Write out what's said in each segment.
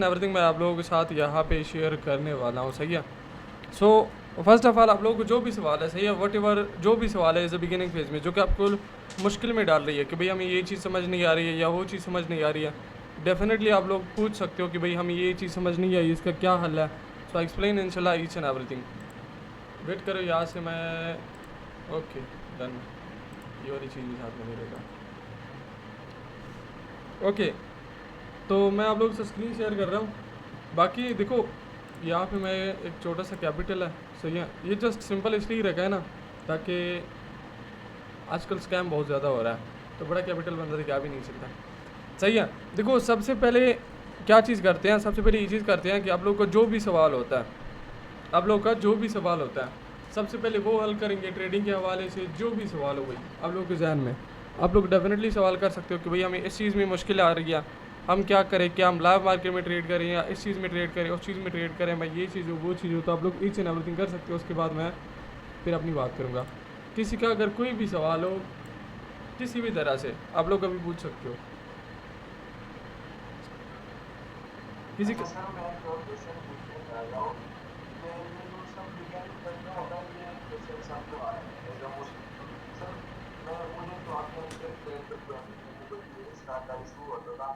Everything मैं आप लोगों के साथ यहाँ पे शेयर करने वाला हूँ, सही है। सो फर्स्ट ऑफ ऑल आप लोगों को जो भी सवाल है, सही है, वट एवर जो भी सवाल है एज अ बिगिनिंग फेज में जो कि आपको मुश्किल में डाल रही है कि भाई हमें ये चीज़ समझ नहीं आ रही है या वो चीज़ समझ नहीं आ रही है, डेफिनेटली आप लोग पूछ सकते हो कि भाई हमें ये चीज़ समझ नहीं आई, इसका क्या हल है। सो एक्सप्लेन इंशाल्लाह ईच एंड एवरीथिंग। वेट करो यहाँ से मैं, ओके डन, ये वाली चीज़ भी साथ में मिलेगा। ओके, तो मैं आप लोगों से स्क्रीन शेयर कर रहा हूँ। बाकी देखो यहाँ पे मैं एक छोटा सा कैपिटल है, सही है, ये जस्ट सिंपल इसलिए रखा है ना ताकि आजकल स्कैम बहुत ज़्यादा हो रहा है, तो बड़ा कैपिटल बंदा दिखा भी नहीं सकता, सही है। देखो सबसे पहले क्या चीज़ करते हैं, सबसे पहले ये चीज़ करते हैं कि आप लोग का जो भी सवाल होता है, आप लोग का जो भी सवाल होता है सबसे पहले वो हल करेंगे ट्रेडिंग के हवाले से। जो भी सवाल हो भाई आप लोगों के जहन में, आप लोग डेफिनेटली सवाल कर सकते हो कि भाई हमें इस चीज़ में मुश्किल आ रही है, हम क्या करें, क्या हम लाइव मार्केट में ट्रेड करें या इस चीज़ में ट्रेड करें, उस चीज़ में ट्रेड करें, मैं ये चीज़ हो वो चीज़ हो, तो आप लोग ईच एंड एवरीथिंग कर सकते हो। उसके बाद मैं फिर अपनी बात करूँगा। किसी का अगर कोई भी सवाल हो किसी भी तरह से आप लोग कभी पूछ सकते हो किसी अच्छा का। सर, मैं एक और क्वेश्चन पूछना चाह रहा हूँ कि ये जो सब बिगिनिंग करना होगा, ये क्वेश्चन सबको आ रहे हैं एज अ मोस्टली। सर मैं मुझे तो आपने इसके क्लियर कर दिया कि जब बिजनेस स्टार्ट शुरू होता था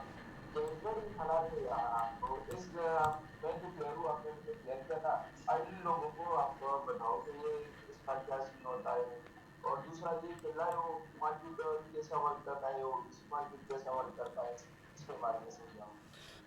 तो जो भी हालात थे आपको इस मैं जो क्लियर हूँ आपने मुझे क्लियर किया था। अर्ली लोगों को आप बताओ कि ये इसका क्या सीन होता है, और दूसरा ये कि लाइव मार्केट कैसा वर्क करता है और इस मार्केट कैसा वर्क करता है, इसके बारे में समझाओ।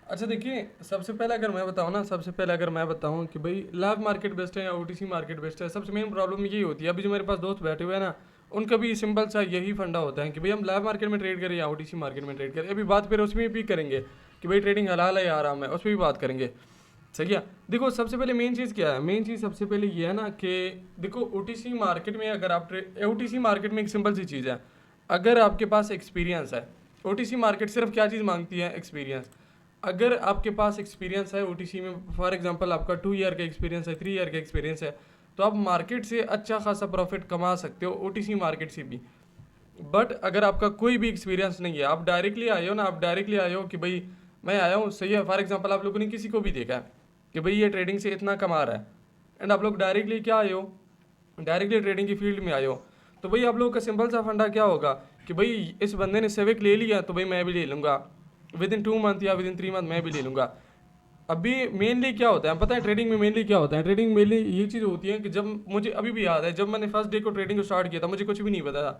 अच्छा देखिए, सबसे पहले अगर मैं बताऊँ ना, सबसे पहले अगर मैं बताऊँ कि भाई लाइव मार्केट बेस्ट है या ओटीसी मार्केट बेस्ट है, सबसे मेन प्रॉब्लम यही होती है। अभी जो मेरे पास दोस्त बैठे हुए हैं ना, उनका भी सिंपल सा यही फंडा होता है कि भाई हम लाइव मार्केट में ट्रेड करें या ओटीसी मार्केट में ट्रेड करें। अभी बात फिर उसमें भी करेंगे कि भाई ट्रेडिंग हलाल है या हराम है, उस पर भी बात करेंगे, सही है। देखो सबसे पहले मेन चीज़ क्या है, मेन चीज़ सबसे पहले ये है ना कि देखो ओटीसी मार्केट में अगर आप ओटीसी मार्केट में एक सिंपल सी चीज़ है, अगर आपके पास एक्सपीरियंस है, ओटीसी मार्केट सिर्फ क्या चीज़ मांगती है, एक्सपीरियंस। अगर आपके पास एक्सपीरियंस है ओटीसी में, फॉर एग्जांपल आपका 2 ईयर का एक्सपीरियंस है, 3 ईयर का एक्सपीरियंस है, तो आप मार्केट से अच्छा खासा प्रॉफिट कमा सकते हो ओटीसी मार्केट से भी। बट अगर आपका कोई भी एक्सपीरियंस नहीं है, आप डायरेक्टली आए हो ना, आप डायरेक्टली आए हो कि भाई मैं आया हूँ, सही है, फॉर एग्जांपल आप लोगों ने किसी को भी देखा है कि भाई ये ट्रेडिंग से इतना कमा रहा है, एंड आप लोग डायरेक्टली क्या आए हो, डायरेक्टली ट्रेडिंग की फील्ड में आए हो, तो भाई आप लोगों का सिंपल सा फंडा क्या होगा कि भाई इस बंदे ने सेविक ले लिया तो भाई मैं भी ले लूँगा, विद इन 2 मंथ या विद इन 3 मंथ मैं भी ले लूँगा। अभी मेनली क्या होता है पता है, ट्रेडिंग में मेनली क्या होता है, ट्रेडिंग मेनली ये चीज़ होती है कि जब मुझे अभी भी याद है जब मैंने फर्स्ट डे को ट्रेडिंग को स्टार्ट किया था, मुझे कुछ भी नहीं पता था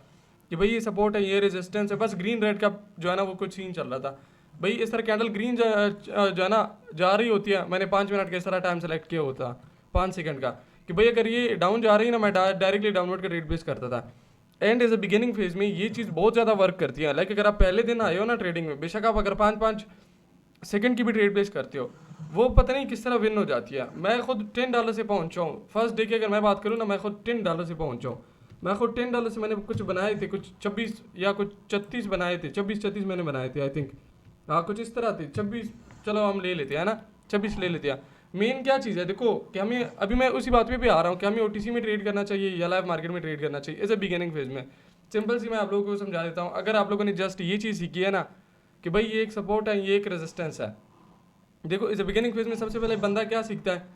कि भाई ये सपोर्ट है, ये रेजिस्टेंस है, बस ग्रीन रेड का जो है ना वो कुछ सीन चल रहा था। भाई इस तरह कैंडल ग्रीन जो है ना जा रही होती है, मैंने 5 मिनट का इस तरह टाइम सेलेक्ट किया होता, 5 सेकंड का, कि भाई अगर ये डाउन जा रही है ना, मैं डायरेक्टली डाउनवर्ड का रेट बेस करता था। And as a beginning phase में ये चीज़ बहुत ज़्यादा वर्क करती है। लाइक अगर आप पहले दिन आए हो ना ट्रेडिंग में, बेशक आप अगर 5-5 सेकंड की भी ट्रेड बेस करते हो, वो पता नहीं किस तरह विन हो जाती है। मैं खुद $10 से पहुंचा हूँ फर्स्ट डे की, अगर मैं बात करूँ ना, मैं खुद $10 से पहुंचा हूँ। मैं खुद $10 से मैंने कुछ बनाए थे, कुछ 26 या कुछ 36 बनाए थे, 26-36 मैंने बनाए थे आई थिंक, हाँ कुछ इस तरह थे 26, चलो हम ले लेते हैं ना, 26 ले लेते हैं। मेन क्या चीज़ है देखो कि हमें, अभी मैं उसी बात पे भी आ रहा हूँ कि हमें ओटीसी में ट्रेड करना चाहिए या लाइव मार्केट में ट्रेड करना चाहिए एज ए बिगिनिंग फेज में। सिंपल सी मैं आप लोगों को समझा देता हूँ। अगर आप लोगों ने जस्ट ये चीज़ सीखी है ना कि भाई ये एक सपोर्ट है, ये एक रेजिस्टेंस है, देखो इस बिगिनिंग फेज में सबसे पहले बंदा क्या सीखता है।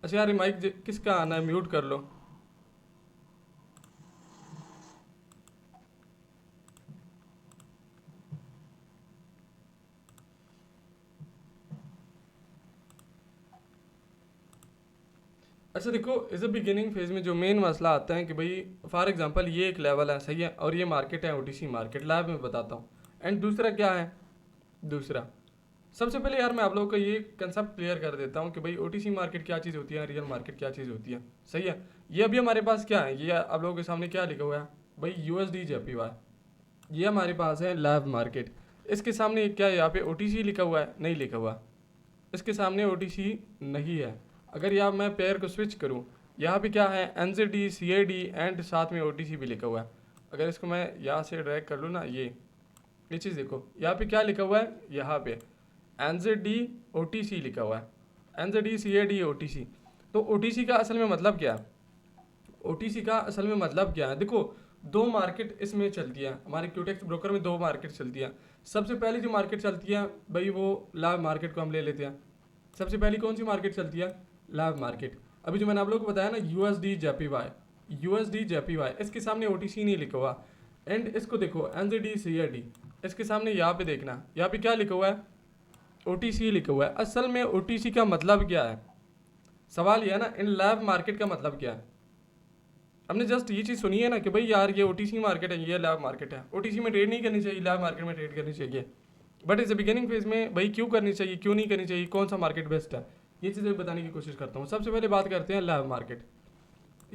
अच्छा यार माइक किसका आना है, म्यूट कर लो। अच्छा देखो इस बिगिनिंग फेज में जो मेन मसला आता है कि भाई फॉर एग्जांपल ये एक लेवल है, सही है, और ये मार्केट है ओटीसी मार्केट, लाइव में बताता हूँ। एंड दूसरा क्या है, दूसरा सबसे पहले यार मैं आप लोगों को ये कंसेप्ट क्लियर कर देता हूँ कि भाई ओटीसी मार्केट क्या चीज़ होती है, रियल मार्केट क्या चीज़ होती है, सही है। ये अभी हमारे पास क्या है, ये आप लोगों के सामने क्या लिखा हुआ है भाई, यूएसडी जेपीवाई, ये हमारे पास है लाइव मार्केट। इसके सामने क्या है, यहाँ पे ओटीसी लिखा हुआ है, नहीं लिखा हुआ, इसके सामने ओटीसी नहीं है। अगर यहाँ मैं पेयर को स्विच करूँ, यहाँ पे क्या है, एनजेडी सीएडी एंड साथ में ओटीसी भी लिखा हुआ है। अगर इसको मैं यहाँ से ड्रैग कर लूँ ना, ये चीज़ देखो यहाँ पे क्या लिखा हुआ है, यहाँ पे एनजेडी ओटीसी लिखा हुआ है, एनजेडी सीएडी ओटीसी। तो ओटीसी का असल में मतलब क्या है, ओटीसी का असल में मतलब क्या है, देखो दो मार्केट इसमें चलती है, हमारे क्यूटेक्स ब्रोकर में दो मार्केट चलती है। सबसे पहले जो मार्केट चलती है भाई वो लाइव मार्केट को हम ले लेते हैं, सबसे पहली कौन सी मार्केट चलती है? Live market. अभी जो मैंने आप लोगों को बताया ना यूएसडी जेपीवाई, यूएसडी जेपीवाई, इसके सामने ओटीसी नहीं लिखा हुआ। एंड इसको देखो एनजेडी सीआरडी, इसके सामने यहाँ पे देखना, यहाँ पे क्या लिखा हुआ है? ओटीसी लिखा हुआ है। असल में ओटीसी का मतलब क्या है? सवाल यह है ना, इन लाइव मार्केट का मतलब क्या है? हमने जस्ट ये चीज़ सुनी है ना कि भाई यार ये ओटीसी मार्केट है, ये लाइव मार्केट है। ओटीसी में ट्रेड नहीं करनी चाहिए, लाइव मार्केट में ट्रेड करनी चाहिए। बट इस बिगिनिंग फेज में भाई क्यों करनी चाहिए, क्यों नहीं करनी चाहिए, कौन सा मार्केट बेस्ट है, ये चीज़ें बताने की कोशिश करता हूँ। सबसे पहले बात करते हैं लाइव मार्केट।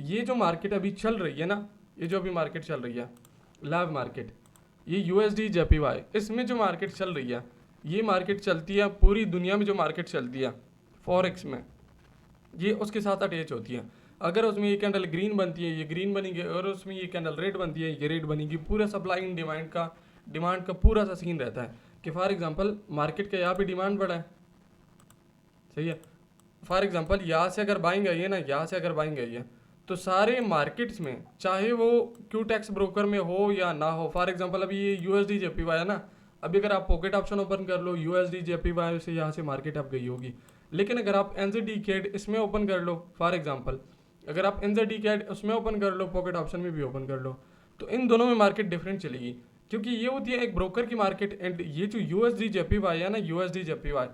ये जो मार्केट अभी चल रही है ना, ये जो अभी मार्केट चल रही है लाइव मार्केट, ये यूएसडी जेपीवाई, इसमें जो मार्केट चल रही है, ये मार्केट चलती है पूरी दुनिया में। जो मार्केट चलती है फॉरेक्स में, ये उसके साथ अटैच होती है। अगर उसमें ये कैंडल ग्रीन बनती है, ये ग्रीन बनेगी, और उसमें ये कैंडल रेड बनती है, ये रेड बनेगी। पूरा सप्लाई एंड डिमांड का पूरा सा सीन रहता है कि फॉर एग्जांपल मार्केट का यहाँ पे डिमांड बढ़ा है, सही है। फॉर एग्जांपल यहाँ से अगर बाइंग आई है ना, यहाँ से अगर बाइंग आई है, तो सारे मार्केट्स में चाहे वो क्यूटेक्स ब्रोकर में हो या ना हो, फॉर एग्जांपल अभी ये यूएसडी जेपीवाई है ना, अभी अगर आप पॉकेट ऑप्शन ओपन कर लो यूएसडी जेपीवाई से, यहाँ से मार्केट आप गई होगी। लेकिन अगर आप एनजेडी कैड इसमें ओपन कर लो, फॉर एग्जांपल अगर आप एनजेडी कैड उसमें ओपन कर लो, पॉकेट ऑप्शन में भी ओपन कर लो, तो इन दोनों में मार्केट डिफरेंट चलेगी, क्योंकि ये होती है एक ब्रोकर की मार्केट। एंड ये जो यूएसडी जेपीवाई है ना, यूएसडी जेपीवाई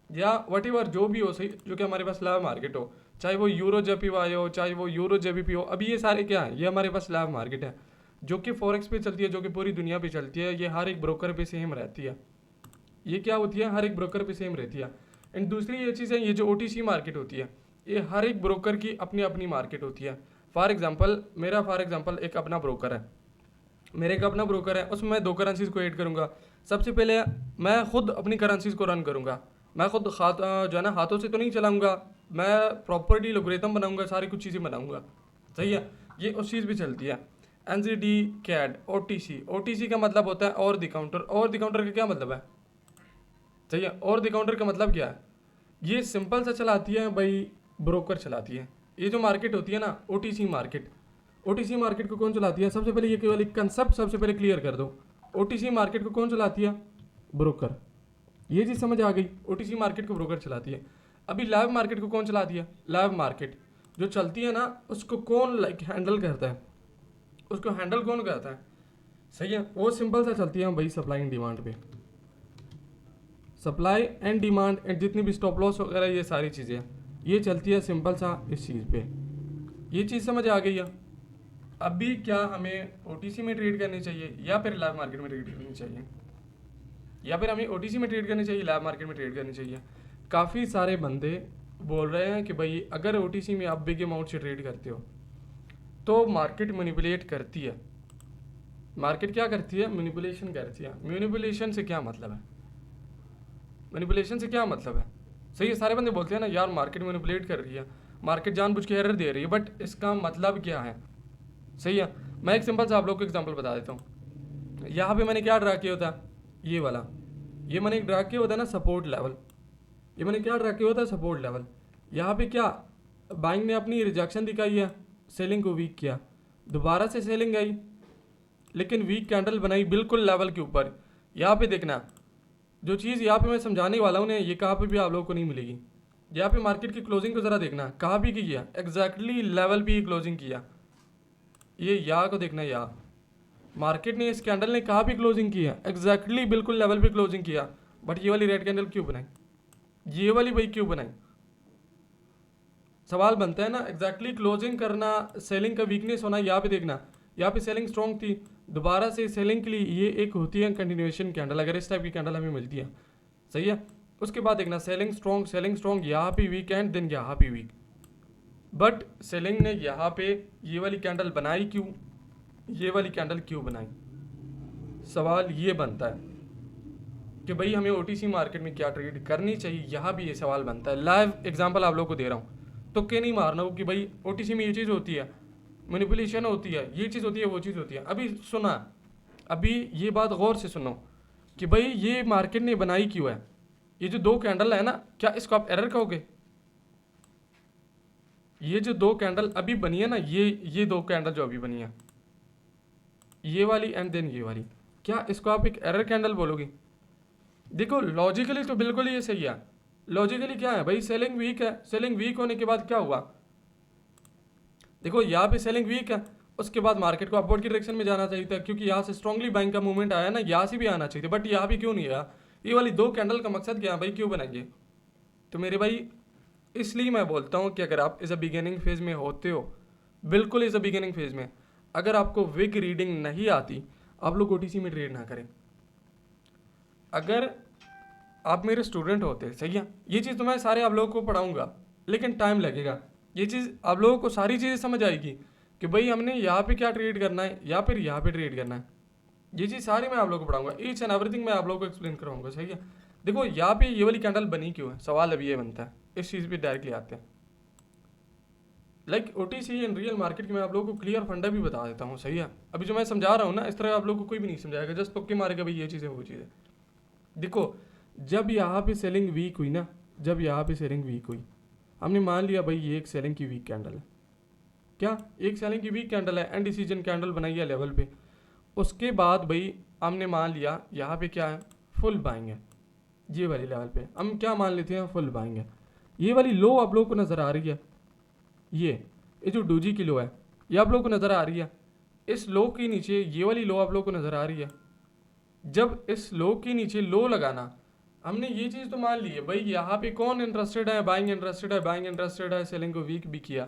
या वट एवर जो भी हो, सही, जो कि हमारे पास लाइव मार्केट हो, चाहे वो यूरो जेपीवाई हो, चाहे वो यूरो जेबीपी हो, अभी ये सारे क्या है, ये हमारे पास लाइव मार्केट है जो कि फॉरेक्स पे चलती है, जो कि पूरी दुनिया पे चलती है। ये हर एक ब्रोकर पे सेम रहती है। ये क्या होती है, हर एक ब्रोकर पे सेम रहती है। एंड दूसरी ये चीज़ है, ये जो ओटीसी मार्केट होती है, ये हर एक ब्रोकर की अपनी अपनी मार्केट होती है। फॉर एग्जांपल एक अपना ब्रोकर है, मेरे एक अपना ब्रोकर है, उसमें मैं 2 करेंसीज को ऐड करूंगा। सबसे पहले मैं खुद अपनी करेंसीज को रन करूंगा, मैं खुद जो है ना हाथों से तो नहीं चलाऊंगा, मैं प्रॉपर्टी लोगरिथम बनाऊंगा, सारी कुछ चीज़ें बनाऊंगा, सही है। ये उस चीज़ भी चलती है। एनजेडी कैड ओटीसी, ओटीसी का मतलब होता है और द काउंटर। और द काउंटर का क्या मतलब है, सही है। और द काउंटर का मतलब क्या है? ये सिंपल सा चलाती है भाई, ब्रोकर चलाती है। ये जो मार्केट होती है ना ओटीसी मार्केट, ओटीसी मार्केट को कौन चलाती है? सबसे पहले ये केवल एक कंसेप्ट सबसे पहले क्लियर कर दो, ओटीसी मार्केट को कौन चलाती है? ब्रोकर। ये चीज़ समझ आ गई, ओटीसी मार्केट को ब्रोकर चलाती है। अभी लाइव मार्केट को कौन चलाती है? लाइव मार्केट जो चलती है ना, उसको कौन हैंडल करता है? उसको हैंडल कौन करता है? सही है, वो सिंपल सा चलती है भाई सप्लाई एंड डिमांड पे। सप्लाई एंड डिमांड एंड जितनी भी स्टॉप लॉस वगैरह ये सारी चीज़ें ये चलती है सिंपल सा इस चीज़ पे। ये चीज़ समझ आ गई है। अभी क्या हमें ओटीसी में ट्रेड करनी चाहिए या फिर लाइव मार्केट में ट्रेड करनी चाहिए, या फिर हमें ओटीसी में ट्रेड करनी चाहिए, लाइव मार्केट में ट्रेड करनी चाहिए? काफ़ी सारे बंदे बोल रहे हैं कि भाई अगर ओटीसी में आप बिग अमाउंट से ट्रेड करते हो तो मार्केट मैनिपुलेट करती है। मार्केट क्या करती है? मैनिपुलेशन करती है। मैनिपुलेशन से क्या मतलब है? मैनिपुलेशन से क्या मतलब है? सही है, सारे बंदे बोलते हैं ना यार मार्केट मैनिपुलेट कर रही है, मार्केट जानबूझ के एरर दे रही है, बट इसका मतलब क्या है? सही है, मैं एक सिंपल सा आप लोग को एग्जांपल बता देता हूँ। यहाँ पे मैंने क्या ड्रा किया होता है, ये वाला, ये मैंने ड्रा किया होता है ना सपोर्ट लेवल। ये मैंने क्या ड्रा किया होता है? Support level. यहाँ पे क्या बाइंग ने अपनी रिजेक्शन दिखाई है, सेलिंग को वीक किया, दोबारा से सेलिंग आई, लेकिन वीक कैंडल बनाई बिल्कुल लेवल के ऊपर। यहाँ पे देखना, जो चीज़ यहाँ पे मैं समझाने वाला हूँ ना, ये कहाँ पे भी आप लोगों को नहीं मिलेगी। यहाँ पे मार्केट की क्लोजिंग को ज़रा देखना, कहाँ भी किया, एग्जैक्टली लेवल पे ही क्लोजिंग किया। ये यहाँ को देखना, यहाँ मार्केट ने, इस कैंडल ने कहाँ भी क्लोजिंग किया, एग्जैक्टली बिल्कुल लेवल पे क्लोजिंग किया। बट ये वाली रेड कैंडल क्यों बनाई? ये वाली भाई क्यों बनाई? सवाल बनता है ना, एग्जैक्टली क्लोजिंग करना, सेलिंग का वीकनेस होना। यहाँ पे देखना, यहाँ पे सेलिंग स्ट्रॉन्ग थी, दोबारा से सेलिंग के लिए ये एक होती है कंटिन्यूएशन कैंडल, अगर इस टाइप की कैंडल हमें मिलती है, सही है। उसके बाद देखना सेलिंग स्ट्रॉन्ग, यहाँ पे वीक एंड देन यहाँ पे वीक। बट सेलिंग ने यहाँ पे ये वाली कैंडल बनाई क्यों, ये वाली कैंडल क्यों बनाई? सवाल ये बनता है कि भाई हमें ओटीसी मार्केट में क्या ट्रेड करनी चाहिए, यहाँ भी ये सवाल बनता है। लाइव एग्जांपल आप लोगों को दे रहा हूँ, तो क्या नहीं मारना हो कि भाई ओटीसी में ये चीज़ होती है, मैनिपुलेशन होती है, ये चीज़ होती है, वो चीज़ होती है। अभी सुना, अभी ये बात गौर से सुनो कि भाई ये मार्केट ने बनाई क्यों है? ये जो 2 कैंडल है ना, क्या इसको आप एरर कहोगे? ये जो 2 कैंडल अभी बनी है ना, ये 2 कैंडल जो अभी बनी है, ये वाली एंड देन ये वाली, क्या इसको आप एक एरर कैंडल बोलोगे? देखो लॉजिकली तो बिल्कुल ये सही है, लॉजिकली क्या है भाई, सेलिंग वीक है, सेलिंग वीक होने के बाद क्या हुआ, देखो यहाँ पे सेलिंग वीक है, उसके बाद मार्केट को अपवर्ड की डायरेक्शन में जाना चाहिए था, क्योंकि यहाँ से स्ट्रांगली बाइंग का मूवमेंट आया ना, यहाँ से भी आना चाहिए था, बट यहाँ भी क्यों नहीं आया। ये वाली दो कैंडल का मकसद क्या है भाई, क्यों बनाइए। तो मेरे भाई इसलिए मैं बोलता हूँ कि अगर आप इस अ बिगिनिंग फेज में होते हो, बिल्कुल इस अ बिगिनिंग फेज में, अगर आपको विग रीडिंग नहीं आती, आप लोग ओटीसी में ट्रेड ना करें। अगर आप मेरे स्टूडेंट होते, सही है, ये चीज़ तो मैं सारे आप लोगों को पढ़ाऊंगा, लेकिन टाइम लगेगा। ये चीज़ आप लोगों को सारी चीज़ें समझ आएगी कि भाई हमने यहाँ पे क्या ट्रेड करना है या फिर यहाँ पे ट्रेड करना है। ये चीज़ सारी मैं आप लोगों को पढ़ाऊंगा, ईच एंड एवरीथिंग मैं आप लोगों को एक्सप्लेन कराऊंगा, सही है। देखो यहाँ पे ये वाली कैंडल बनी क्यों है, सवाल अभी ये बनता है, इस चीज़ पे डायरेक्टली आते हैं। Like OTC and real market की मैं आप लोगों को क्लियर फंडा भी बता देता हूँ, सही है। अभी जो मैं समझा रहा हूँ ना, इस तरह आप लोगों को कोई भी नहीं समझाएगा, जस्ट तुक्के मारेगा भाई ये चीज़ है वो चीज़ है। देखो जब यहाँ पे सेलिंग वीक हुई ना, जब यहाँ पे सेलिंग वीक हुई, हमने मान लिया भाई ये एक सेलिंग की वीक कैंडल है, क्या एक सेलिंग की वीक कैंडल है, एंड डिसीजन कैंडल बनाई है लेवल पे। उसके बाद भाई हमने मान लिया यहाँ पे क्या है, फुल बाइंग है, ये वाली लेवल पे हम क्या मान लेते हैं, फुल बाइंग है। ये वाली लो आप लोगों को नज़र आ रही है, ये जो डोजी की लो है, ये आप लोगों को नज़र आ रही है। इस लो के नीचे ये वाली लो आप लोगों को नज़र आ रही है। जब इस लो के नीचे लो लगाना, हमने ये चीज़ तो मान ली है भाई, यहाँ पे कौन इंटरेस्टेड है, बाइंग इंटरेस्टेड है, बाइंग इंटरेस्टेड है, सेलिंग को वीक भी किया,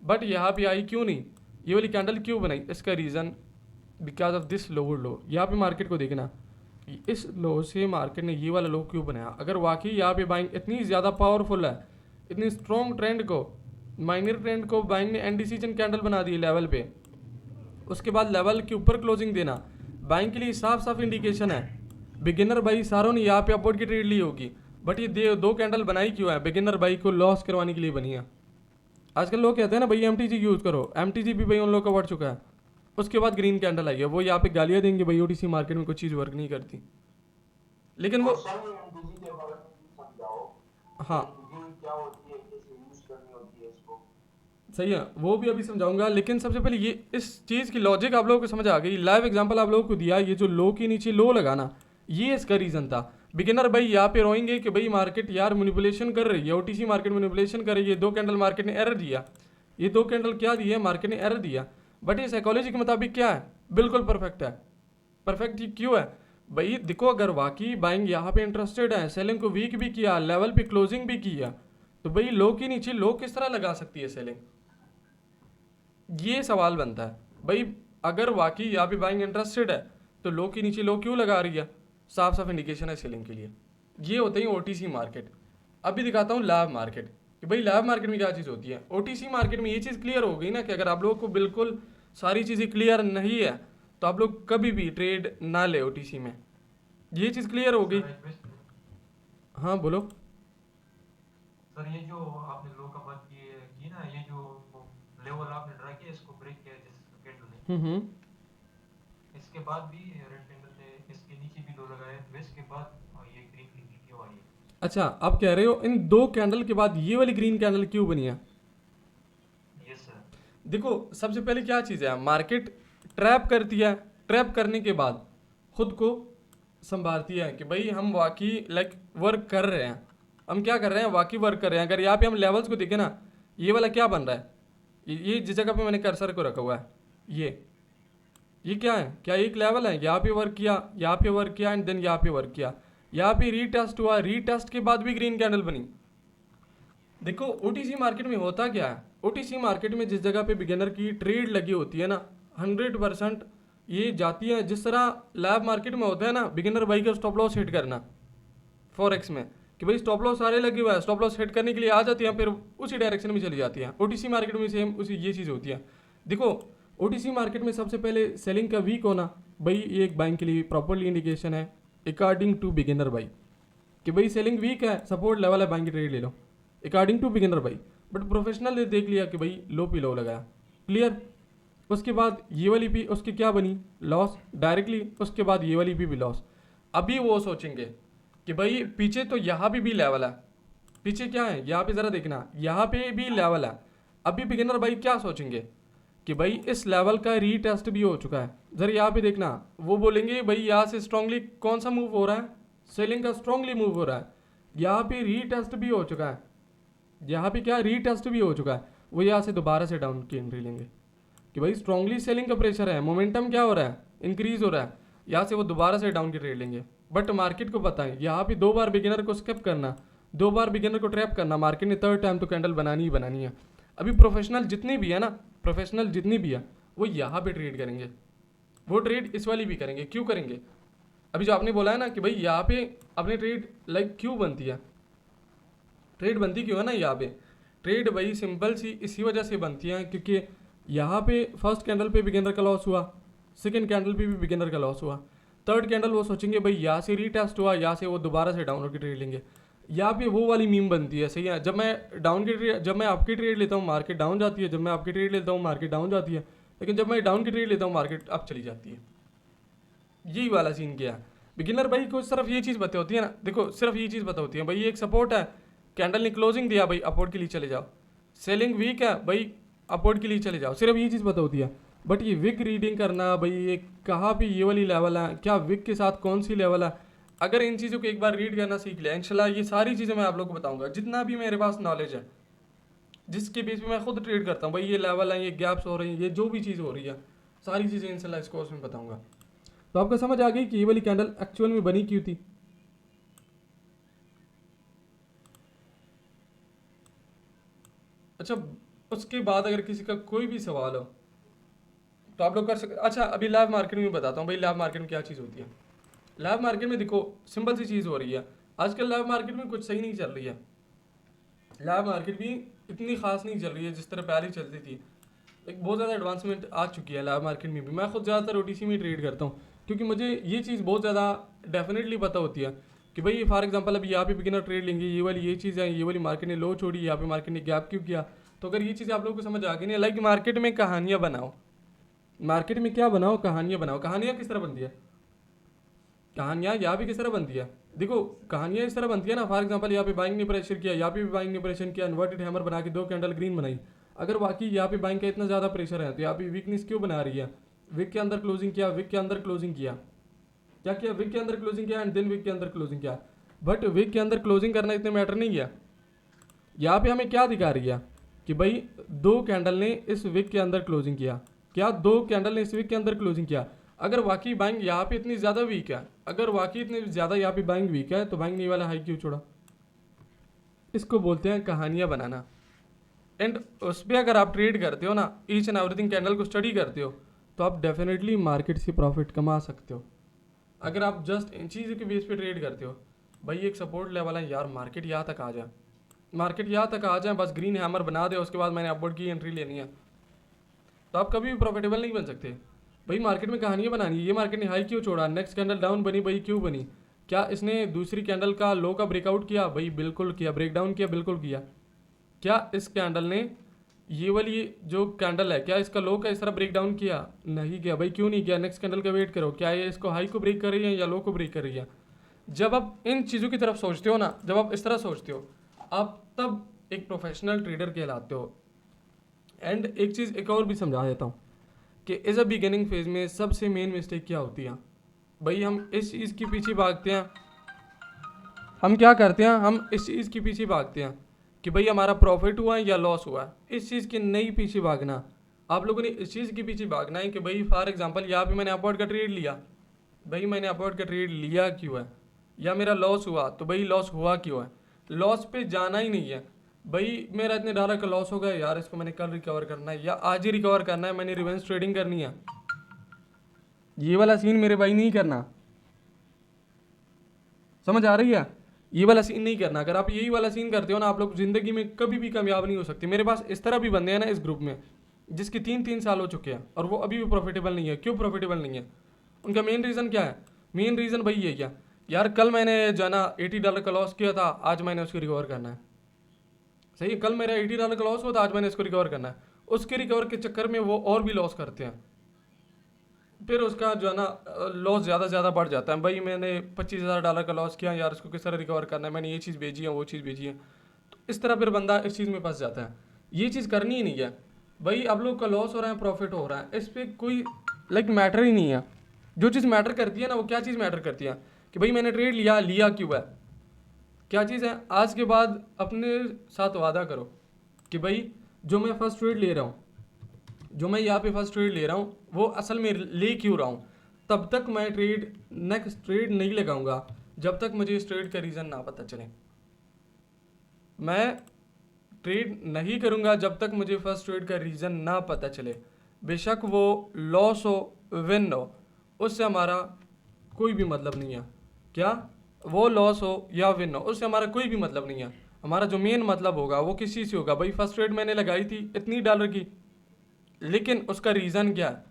बट यहाँ पे आई क्यों नहीं, ये वाली कैंडल क्यों बनाई, इसका reason because of this lower लो। यहाँ पे मार्केट को देखना, इस लो से मार्केट ने ये वाला लो क्यों बनाया। अगर वाकई यहाँ पे बाइंग इतनी ज़्यादा पावरफुल है, इतनी स्ट्रॉन्ग ट्रेंड को, माइनर ट्रेंड को बाइंग ने एंड डिसीजन कैंडल बना दी लेवल पे, उसके बाद लेवल के ऊपर क्लोजिंग देना, बाइंग के लिए साफ साफ इंडिकेशन है। बिगिनर बाई सारों ने यहाँ पे अपवर्ड की ट्रेड ली होगी, बट ये दो कैंडल बनाई क्यों है, बिगिनर बाई को लॉस करवाने के लिए बनी है। आजकल लोग कहते हैं ना भाई एमटीजी यूज़ करो, एमटीजी भी भाई उन लोग का बढ़ चुका है। उसके बाद ग्रीन कैंडल आई है, वो यहाँ पे गालियाँ देंगे भाई ओटीसी मार्केट में कोई चीज़ वर्क नहीं करती, लेकिन वो सर एमटीजी के बारे में भी समझाओ, हाँ एमटीजी क्या होती है, कैसे यूज करनी होती है इसको। सही है, वो भी अभी समझाऊंगा, लेकिन सबसे पहले ये इस चीज़ की लॉजिक आप लोगों को समझ आ गई। लाइव एग्जांपल आप लोगों को दिया, ये जो लो के नीचे लो लगाना, ये इसका रीज़न था। बिगिनर भाई यहाँ पे रोएंगे कि भाई मार्केट यार मैनिपुलेशन कर रही है, ओटीसी मार्केट मैनिपुलेशन कर रही है, दो कैंडल मार्केट ने एरर दिया, ये दो कैंडल क्या दिया, मार्केट ने एरर दिया, बट ये साइकोलॉजी के मुताबिक क्या है, बिल्कुल परफेक्ट है। परफेक्ट क्यों है भाई, देखो अगर वाकई बाइंग यहाँ पे इंटरेस्टेड है, सेलिंग को वीक भी किया, लेवल पे क्लोजिंग भी किया, तो भाई लो के नीचे लो किस तरह लगा सकती है सेलिंग, ये सवाल बनता है भाई। अगर वाकई यहाँ पे बाइंग इंटरेस्टेड है तो लो के नीचे लो क्यों लगा रही है, साफ साफ इंडिकेशन है सेलिंग के लिए। ये होते हैं ओटीसी मार्केट। अभी दिखाता हूँ लाइव मार्केट कि भाई लाइव मार्केट में क्या चीज़ होती है। ओटीसी मार्केट में ये चीज़ क्लियर हो गई ना कि अगर आप लोगों को बिल्कुल सारी चीज़ें क्लियर नहीं है तो आप लोग कभी भी ट्रेड ना ले ओटीसी में, ये चीज़ क्लियर हो गई। हाँ बोलो सर, ये जो आपने लो का बात की ना, ये जो लेवल आपने ड्रा किया, इसको ब्रेक किया जिस कैंडल ने, इसके बाद भी रेड कैंडल ने इसके नीचे भी लो लगाया, तो इसके बाद ये ग्रीन कैंडल क्यों आई है? अच्छा, आप कह रहे हो इन दो कैंडल के बाद ये वाली ग्रीन कैंडल क्यों बनी है। Yes sir. देखो सबसे पहले क्या चीज़ है, मार्केट ट्रैप करती है, ट्रैप करने के बाद खुद को संभालती है कि भाई हम वाकई लाइक वर्क कर रहे हैं, हम क्या कर रहे हैं, वाकई वर्क कर रहे हैं। अगर यहाँ पे हम लेवल्स को देखें ना, ये वाला क्या बन रहा है, ये जिस जगह पे मैंने कर्सर को रखा हुआ है, ये क्या है, क्या एक लेवल है, यहाँ पे वर्क किया, यहाँ पे वर्क किया एंड देन यहाँ पे वर्क किया, यहाँ पे रीटेस्ट हुआ, रीटेस्ट के बाद भी ग्रीन कैंडल बनी। देखो ओटीसी मार्केट में होता क्या है, ओटीसी मार्केट में जिस जगह पे बिगिनर की ट्रेड लगी होती है ना, 100% ये जाती है। जिस तरह लैब मार्केट में होता है ना, बिगिनर बाई का स्टॉप लॉस हिट करना फॉरेक्स में, कि भाई स्टॉप लॉस सारे लगे हुए हैं, स्टॉप लॉस हिट करने के लिए आ जाती हैं, फिर उसी डायरेक्शन में चली जाती हैं। ओटीसी मार्केट में सेम उसी ये चीज़ होती है। देखो ओटीसी मार्केट में सबसे पहले सेलिंग का वीक होना, भाई ये एक बाइंग के लिए प्रॉपरली इंडिकेशन है अकॉर्डिंग टू बिगिनर बाई, कि भाई सेलिंग वीक है, सपोर्ट लेवल है, बाइंग की ट्रेड ले लो according to beginner buy. But professional ने देख लिया कि भाई लो पे लो लगाया, क्लियर। उसके बाद ये वाली भी उसकी क्या बनी, लॉस डायरेक्टली, उसके बाद ये वाली भी लॉस। अभी वो सोचेंगे कि भाई पीछे तो यहाँ भी लेवल है, पीछे क्या है, यहाँ पे ज़रा देखना, यहाँ पे भी लेवल है। अभी बिगिनर भाई क्या सोचेंगे कि भाई इस लेवल का रीटेस्ट भी हो चुका है, जरा यहाँ पे देखना, वो बोलेंगे भाई यहाँ से स्ट्रांगली कौन सा मूव हो रहा है, सेलिंग का स्ट्रांगली मूव हो रहा है। यहाँ पे रीटेस्ट भी हो चुका है, यहाँ पे क्या रीटेस्ट भी हो चुका है, वो यहाँ से दोबारा से डाउन की एंट्री लेंगे कि भाई स्ट्रांगली सेलिंग का प्रेशर है, मोमेंटम क्या हो रहा है, इंक्रीज हो रहा है, यहाँ से वो दोबारा से डाउन की ट्रेड लेंगे। बट मार्केट को पता है यहाँ पे 2 बार बिगिनर को स्किप करना, 2 बार बिगिनर को ट्रैप करना, मार्केट ने थर्ड टाइम तो कैंडल बनानी ही बनानी है। अभी प्रोफेशनल जितनी भी है ना, प्रोफेशनल जितनी भी है वो यहाँ पे ट्रेड करेंगे, वो ट्रेड इस वाली भी करेंगे। क्यों करेंगे? अभी जो आपने बोला है ना कि भाई यहाँ पे अपनी ट्रेड लाइक क्यों बनती है, ट्रेड बनती क्यों है ना यहाँ पे, ट्रेड वही सिंपल सी इसी वजह से बनती है क्योंकि यहाँ पे फर्स्ट कैंडल पे बिगिनर का लॉस हुआ, सेकंड कैंडल पे भी बिगिनर का लॉस हुआ, थर्ड कैंडल वो सोचेंगे भाई यहाँ से रीटेस्ट हुआ, यहाँ से वो दोबारा से डाउन की ट्रेड लेंगे। यहाँ पे वो वाली मीम बनती है, सही है। जब मैं डाउन की ट्रेड, जब मैं आपकी ट्रेड लेता हूँ मार्केट डाउन जाती है, जब मैं आपकी ट्रेड लेता हूँ मार्केट डाउन जाती है, लेकिन जब मैं डाउन की ट्रेड लेता हूँ मार्केट अप चली जाती है। यही वाला सीन क्या है। बिगिनर भाई को सिर्फ ये चीज़ पता होती है ना, देखो सिर्फ ये चीज़ पता होती है भाई एक सपोर्ट है, कैंडल ने क्लोजिंग दिया भाई अपवर्ड के लिए चले जाओ, सेलिंग वीक है भाई अपवर्ड के लिए चले जाओ, सिर्फ ये चीज़ पता होती है। बट ये विक रीडिंग करना भाई ये कहाँ पे ये वाली लेवल है, क्या विक के साथ कौन सी लेवल है, अगर इन चीज़ों को एक बार रीड करना सीख लिया इंशाल्लाह ये सारी चीज़ें मैं आप लोगों को बताऊंगा, जितना भी मेरे पास नॉलेज है, जिसके बेस पे मैं खुद ट्रेड करता हूँ भाई ये लेवल है, ये गैप्स हो रही हैं, ये जो भी चीज़ हो रही है सारी चीज़ें इंशाल्लाह इस कोर्स में बताऊंगा। तो आपको समझ आ गई कि ये वाली कैंडल एक्चुअल में बनी क्यों थी। अच्छा, उसके बाद अगर किसी का कोई भी सवाल हो तो आप लोग कर सकते। अच्छा, अभी लाइव मार्केट में बताता हूँ भाई लाइव मार्केट में क्या चीज़ होती है। लाइव मार्केट में देखो सिंपल सी चीज़ हो रही है, आजकल लाइव मार्केट में कुछ सही नहीं चल रही है, लाइव मार्केट भी इतनी खास नहीं चल रही है जिस तरह पहले चलती थी। एक बहुत ज़्यादा एडवांसमेंट आ चुकी है लाइव मार्केट में भी। मैं खुद ज़्यादातर ओटीसी में ट्रेड करता हूँ क्योंकि मुझे ये चीज़ बहुत ज़्यादा डेफिनेटली पता होती है कि भाई फॉर एग्जांपल अभी यहाँ पे बिगिनर ट्रेड लेंगे, ये वाली ये चीज़ है, ये वाली मार्केट ने लो छोड़ी, यहाँ पे मार्केट ने गैप क्यों किया। तो अगर ये चीज़ आप लोगों को समझ आ गई नहीं, लाइक मार्केट में कहानियाँ बनाओ, मार्केट में क्या बनाओ, कहानियाँ बनाओ। कहानियाँ किस तरह बनती है, कहानियाँ यहाँ भी किस तरह बनती है, देखो कहानियाँ इस तरह बनती है ना। फॉर एग्जांपल यहाँ पे बाइंग ने प्रेशर किया, यहाँ पे भी बाइंग ने प्रेशर किया, इन्वर्टेड हैमर बना के 2 कैंडल ग्रीन बनाई। अगर वाकई यहाँ पे बाइंग का इतना ज़्यादा प्रेशर है तो यहाँ पे वीकनेस क्यों बना रही है। विक के अंदर क्लोजिंग किया, विक के अंदर क्लोजिंग किया, क्या किया, विक के अंदर क्लोजिंग किया एंड देन विक के अंदर क्लोजिंग किया। बट विक के अंदर क्लोजिंग करना इतने मैटर नहीं किया। यहाँ पे हमें क्या दिखा रही है कि भाई 2 कैंडल ने इस विक के अंदर क्लोजिंग किया, क्या 2 कैंडल ने इस विक के अंदर क्लोजिंग किया। अगर वाकई बाइंग यहाँ पे इतनी ज़्यादा वीक है, अगर वाकई इतनी ज़्यादा यहाँ पे बाइंग वीक है तो बाइंग ने वाला हाई क्यों छोड़ा। इसको बोलते हैं कहानियाँ बनाना। एंड उस पर अगर आप ट्रेड करते हो ना, ईच एंड एवरीथिंग कैंडल को स्टडी करते हो तो आप डेफिनेटली मार्केट से प्रॉफिट कमा सकते हो। अगर आप जस्ट इन चीज़ों के बेस पे ट्रेड करते हो, भाई एक सपोर्ट लेवल है यार, मार्केट यहाँ तक आ जाए, मार्केट यहाँ तक आ जाए, बस ग्रीन हैमर बना दे, उसके बाद मैंने अपवर्ड की एंट्री लेनी है, तो आप कभी भी प्रॉफिटेबल नहीं बन सकते। भाई मार्केट में कहानियाँ बनानी है। ये मार्केट ने हाई क्यों छोड़ा, नेक्स्ट कैंडल डाउन बनी, भाई क्यों बनी, क्या इसने दूसरी कैंडल का लो का ब्रेकआउट किया, भाई बिल्कुल किया, ब्रेक डाउन किया, बिल्कुल किया। क्या इस कैंडल ने ये वाली जो कैंडल है क्या इसका लो का इस तरह ब्रेक डाउन किया, नहीं किया, भाई क्यों नहीं किया। नेक्स्ट कैंडल का वेट करो, क्या ये इसको हाई को ब्रेक कर रही है या लो को ब्रेक कर रही है। जब आप इन चीज़ों की तरफ सोचते हो ना, जब आप इस तरह सोचते हो, आप तब एक प्रोफेशनल ट्रेडर कहलाते हो। एंड एक चीज़ एक और भी समझा देता हूँ कि एज अ बिगिनिंग फेज में सबसे मेन मिस्टेक क्या होती है, भाई हम इस चीज़ के पीछे भागते हैं, हम क्या करते हैं, हम इस चीज़ के पीछे भागते हैं कि भाई हमारा प्रॉफिट हुआ है या लॉस हुआ है। इस चीज़ के नहीं पीछे भागना, आप लोगों ने इस चीज़ के पीछे भागना है कि भाई फॉर एग्जांपल यहाँ पे मैंने अपवर्ड का ट्रेड लिया, भाई मैंने अपवर्ड का ट्रेड लिया क्यों है, या मेरा लॉस हुआ तो भाई लॉस हुआ क्यों है। लॉस पे जाना ही नहीं है, भाई मेरा इतने डॉलर का लॉस हो गया यार, इसको मैंने कल रिकवर करना है या आज ही रिकवर करना है, मैंने रिवेंस ट्रेडिंग करनी है। ये वाला सीन मेरे भाई नहीं करना, समझ आ रही है, ये वाला सीन नहीं करना। अगर आप यही वाला सीन करते हो ना, आप लोग ज़िंदगी में कभी भी कामयाब नहीं हो सकते। मेरे पास इस तरह भी बंदे हैं ना इस ग्रुप में जिसके 3-3 साल हो चुके हैं और वो अभी भी प्रॉफिटेबल नहीं है। क्यों प्रॉफिटेबल नहीं है, उनका मेन रीज़न क्या है, मेन रीज़न भाई ये क्या यार, कल मैंने जो है ना $80 का लॉस किया था, आज मैंने उसको रिकवर करना है। सही है, कल मेरा $80 का लॉस हुआ था, आज मैंने इसको रिकवर करना है। उसके रिकवर के चक्कर में वो और भी लॉस करते हैं, फिर उसका जो है ना लॉस ज़्यादा से ज़्यादा बढ़ जाता है। भाई मैंने $25,000 का लॉस किया यार, इसको किस तरह रिकवर करना है, मैंने ये चीज़ भेजी है, वो चीज़ भेजी है। तो इस तरह फिर बंदा इस चीज़ में फंस जाता है। ये चीज़ करनी ही नहीं है भाई। आप लोग का लॉस हो रहा है, प्रॉफिट हो रहा है, इस पर कोई मैटर ही नहीं है। जो चीज़ मैटर करती है ना, वो क्या चीज़ मैटर करती है कि भाई मैंने ट्रेड लिया क्यों है, क्या चीज़ है, आज के बाद अपने साथ वादा करो कि भाई जो मैं फर्स्ट ट्रेड ले रहा हूँ, जो मैं यहाँ पे फर्स्ट ट्रेड ले रहा हूँ, वो असल में ले क्यों रहा हूँ, तब तक मैं नेक्स्ट ट्रेड नहीं लगाऊंगा जब तक मुझे इस ट्रेड का रीज़न ना पता चले। मैं ट्रेड नहीं करूंगा जब तक मुझे फर्स्ट ट्रेड का रीज़न ना पता चले, बेशक वो लॉस हो विन हो, उससे हमारा कोई भी मतलब नहीं है। क्या वो लॉस हो या विन हो, उससे हमारा कोई भी मतलब नहीं है। हमारा जो मेन मतलब होगा वो किस चीज़ से होगा, भाई फर्स्ट ट्रेड मैंने लगाई थी इतनी डॉलर की, लेकिन उसका रीज़न क्या है,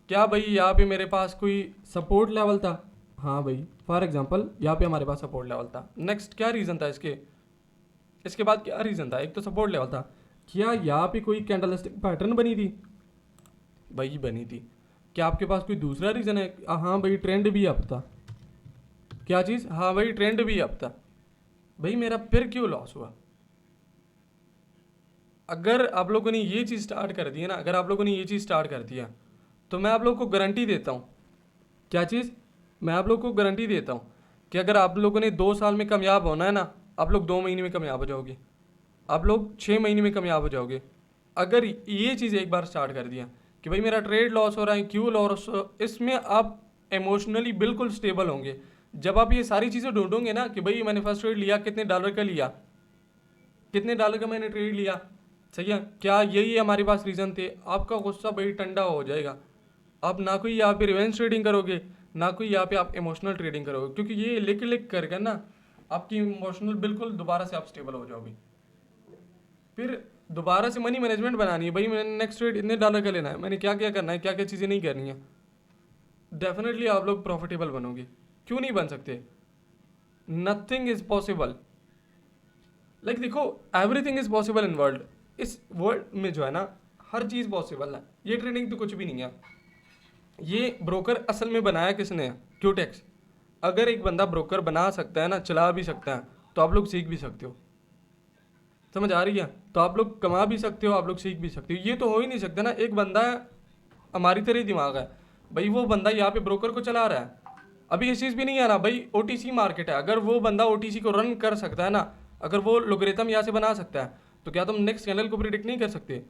क्या भाई यहाँ पे मेरे पास कोई सपोर्ट लेवल था, हाँ भाई फॉर एग्जांपल यहाँ पे हमारे पास सपोर्ट लेवल था, नेक्स्ट क्या रीज़न था इसके बाद क्या रीज़न था, एक तो सपोर्ट लेवल था, क्या यहाँ पे कोई कैंडलस्टिक पैटर्न बनी थी, भाई बनी थी, क्या आपके पास कोई दूसरा रीज़न है, हाँ भाई ट्रेंड भी अप था, क्या चीज़, हाँ भाई ट्रेंड भी अप था, भाई मेरा फिर क्यों लॉस हुआ। अगर आप लोगों ने ये चीज़ स्टार्ट कर दी है ना, अगर आप लोगों ने ये चीज़ स्टार्ट कर दिया तो मैं आप लोगों को गारंटी देता हूँ, क्या चीज़, मैं आप लोगों को गारंटी देता हूँ कि अगर आप लोगों ने 2 साल में कामयाब होना है ना, आप लोग 2 महीने में कामयाब हो जाओगे, आप लोग 6 महीने में कामयाब हो जाओगे। अगर ये चीज़ एक बार स्टार्ट कर दिया कि भाई मेरा ट्रेड लॉस हो रहा है, क्यों लॉस हो, इसमें आप इमोशनली बिल्कुल स्टेबल होंगे। जब आप ये सारी चीज़ें ढूंढोगे ना कि भाई मैंने फर्स्ट ट्रेड लिया, कितने डॉलर का लिया, कितने डॉलर का मैंने ट्रेड लिया, सही है, क्या यही हमारे पास रीज़न थे, आपका गुस्सा भाई ठंडा हो जाएगा। आप ना कोई यहाँ पे रिवेंज ट्रेडिंग करोगे, ना कोई यहाँ पे आप इमोशनल ट्रेडिंग करोगे, क्योंकि ये लिख करके ना आपकी इमोशनल बिल्कुल दोबारा से आप स्टेबल हो जाओगे। फिर दोबारा से मनी मैनेजमेंट बनानी है, भाई मैंने नेक्स्ट ट्रेड इतने डॉलर का लेना है, मैंने क्या क्या करना है, क्या क्या चीज़ें नहीं करनी है, डेफिनेटली आप लोग प्रॉफिटेबल बनोगे। क्यों नहीं बन सकते, नथिंग इज पॉसिबल। लाइक देखो, everything is possible in world, इस वर्ल्ड में जो है ना हर चीज़ पॉसिबल है। ये ट्रेडिंग तो कुछ भी नहीं है, ये ब्रोकर असल में बनाया किसने है, क्यूटेक्स। अगर एक बंदा ब्रोकर बना सकता है ना, चला भी सकता है, तो आप लोग सीख भी सकते हो, समझ आ रही है, तो आप लोग कमा भी सकते हो, आप लोग सीख भी सकते हो। ये तो हो ही नहीं सकता ना, एक बंदा हमारी तरह ही दिमाग है, भाई वो बंदा यहाँ पे ब्रोकर को चला रहा है, अभी ये चीज़ भी नहीं है ना भाई, ओटीसी मार्केट है, अगर वो बंदा ओटीसी को रन कर सकता है ना, अगर वो लोगरिथम यहाँ से बना सकता है, तो क्या तुम नेक्स्ट कैंडल को प्रिडिक्ट नहीं कर सकते,